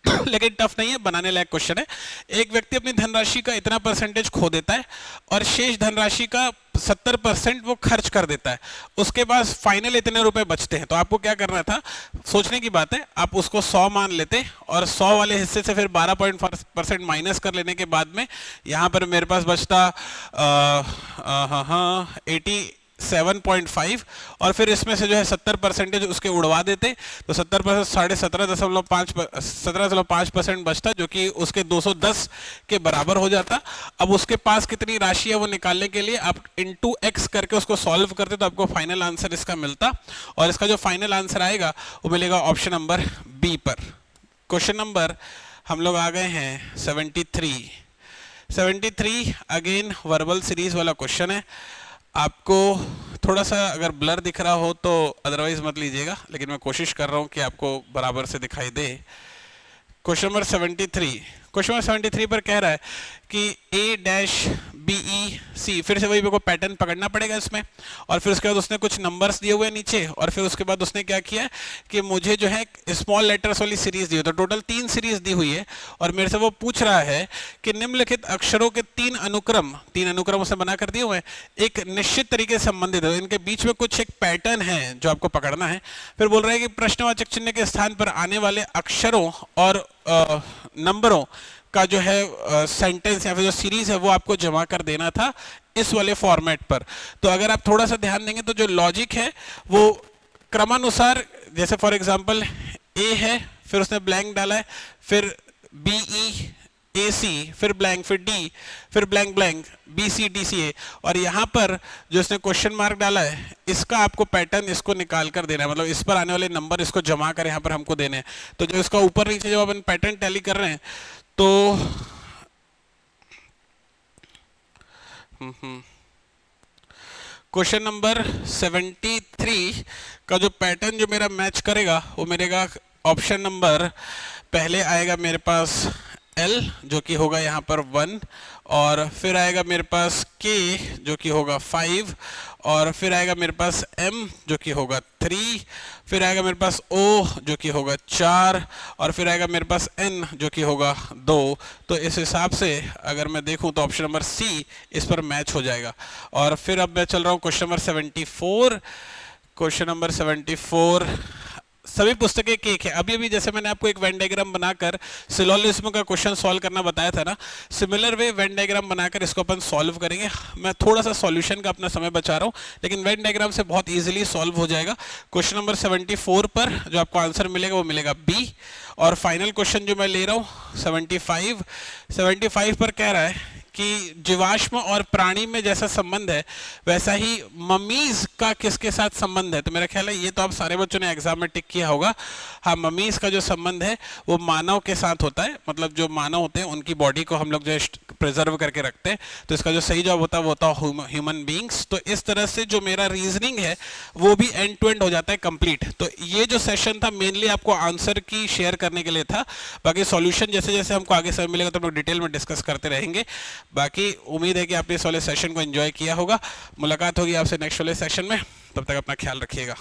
लेकिन टफ नहीं है, बनाने लायक क्वेश्चन है। एक व्यक्ति अपनी धनराशि का इतना परसेंटेज खो देता है और शेष धनराशि का 70% वो खर्च कर देता है, उसके पास फाइनल इतने रुपए बचते हैं। तो आपको क्या करना था, सोचने की बात है, आप उसको 100 मान लेते और 100 वाले हिस्से से फिर 12% माइनस कर लेने के बाद में यहाँ पर मेरे पास बचता 87.5 और फिर इसमें से जो है 70% उसके उड़वा देते तो 70% 17.5% बचता, जो कि उसके 210 के बराबर हो जाता। अब उसके पास कितनी राशि है वो निकालने के लिए आप इंटू एक्स करके उसको सॉल्व करते तो आपको फाइनल आंसर इसका मिलता और इसका जो फाइनल आंसर आएगा वो मिलेगा ऑप्शन नंबर बी पर। क्वेश्चन नंबर हम लोग आ गए हैं 73 अगेन वर्बल सीरीज वाला क्वेश्चन है। आपको थोड़ा सा अगर ब्लर दिख रहा हो तो अदरवाइज मत लीजिएगा, लेकिन मैं कोशिश कर रहा हूं कि आपको बराबर से दिखाई दे। क्वेश्चन नंबर 73 पर कह रहा है कि A-BEC, फिर से वही मेरे को पैटर्न पकड़ना पड़ेगा इसमें और फिर उसके बाद उसने कुछ नंबर्स दिए हुए हैं नीचे और फिर उसके बाद उसने क्या किया कि मुझे जो है स्मॉल लेटर्स वाली सीरीज दी हुई, तो टोटल 3 सीरीज दी हुई है और मेरे से वो पूछ रहा है कि निम्नलिखित अक्षरों के 3 अनुक्रम उसने बना कर दिए हुए हैं, एक निश्चित तरीके से संबंधित है, इनके बीच में कुछ एक पैटर्न है जो आपको पकड़ना है। फिर बोल रहा है कि प्रश्नवाचक चिन्ह के स्थान पर आने वाले अक्षरों और नंबरों का जो है सेंटेंस या फिर जो सीरीज है वो आपको जमा कर देना था इस वाले फॉर्मेट पर। तो अगर आप थोड़ा सा ध्यान देंगे तो जो लॉजिक है वो क्रमानुसार, जैसे फॉर एग्जांपल ए है, फिर उसने ब्लैंक डाला है, फिर BE ए सी, फिर ब्लैंक, फिर डी, फिर blank blank, B C D C A, और यहाँ पर जो इसने क्वेश्चन मार्क डाला है इसका आपको पैटर्न इसको निकाल कर देना है, मतलब इस पर आने वाले नंबर इसको जमा कर यहाँ पर हमको देने हैं। तो जो इसका ऊपर नीचे जब अपन पैटर्न टैली कर रहे हैं तो क्वेश्चन नंबर 73 का जो पैटर्न जो मेरा मैच करेगा वो मेरेगा ऑप्शन नंबर पहले आएगा मेरे पास L जो कि होगा यहाँ पर 1, और फिर आएगा मेरे पास K जो कि होगा 5, और फिर आएगा मेरे पास M जो कि होगा 3, फिर आएगा मेरे पास O जो कि होगा 4, और फिर आएगा मेरे पास N जो कि होगा 2। तो इस हिसाब से अगर मैं देखूं तो ऑप्शन नंबर C इस पर मैच हो जाएगा। और फिर अब मैं चल रहा हूं क्वेश्चन नंबर 74। क्वेश्चन नंबर 74 सभी पुस्तकें एक है। अभी अभी जैसे मैंने आपको एक वेन डायग्राम बनाकर सिलोजिज्म का क्वेश्चन सॉल्व करना बताया था ना, सिमिलर वे वेन डायग्राम बनाकर इसको अपन सॉल्व करेंगे। मैं थोड़ा सा सॉल्यूशन का अपना समय बचा रहा हूँ, लेकिन वेन डायग्राम से बहुत इजीली सॉल्व हो जाएगा। क्वेश्चन नंबर 74 पर जो आपको आंसर मिलेगा वो मिलेगा बी। और फाइनल क्वेश्चन जो मैं ले रहा हूँ 75 पर कह रहा है कि जीवाश्म और प्राणी में जैसा संबंध है वैसा ही ममीज का किसके साथ संबंध है। तो मेरा ख्याल है ये तो आप सारे बच्चों ने एग्जाम में टिक किया होगा। हाँ, ममीज का जो संबंध है वो मानव के साथ होता है, मतलब जो मानव होते हैं उनकी बॉडी को हम लोग जो प्रिजर्व करके रखते हैं। तो इसका जो सही जवाब होता है वो होता है ह्यूमन बींग्स। तो इस तरह से जो मेरा रीजनिंग है वो भी एंड टू एंड हो जाता है कंप्लीट। तो ये जो सेशन था मेनली आपको आंसर की शेयर करने के लिए था। बाकी सॉल्यूशन जैसे जैसे हमको आगे समय मिलेगा तो हम लोग डिटेल में डिस्कस करते रहेंगे। बाकी उम्मीद है कि आपने इस वाले सेशन को एंजॉय किया होगा। मुलाकात होगी आपसे नेक्स्ट वाले सेशन में, तब तक अपना ख्याल रखिएगा।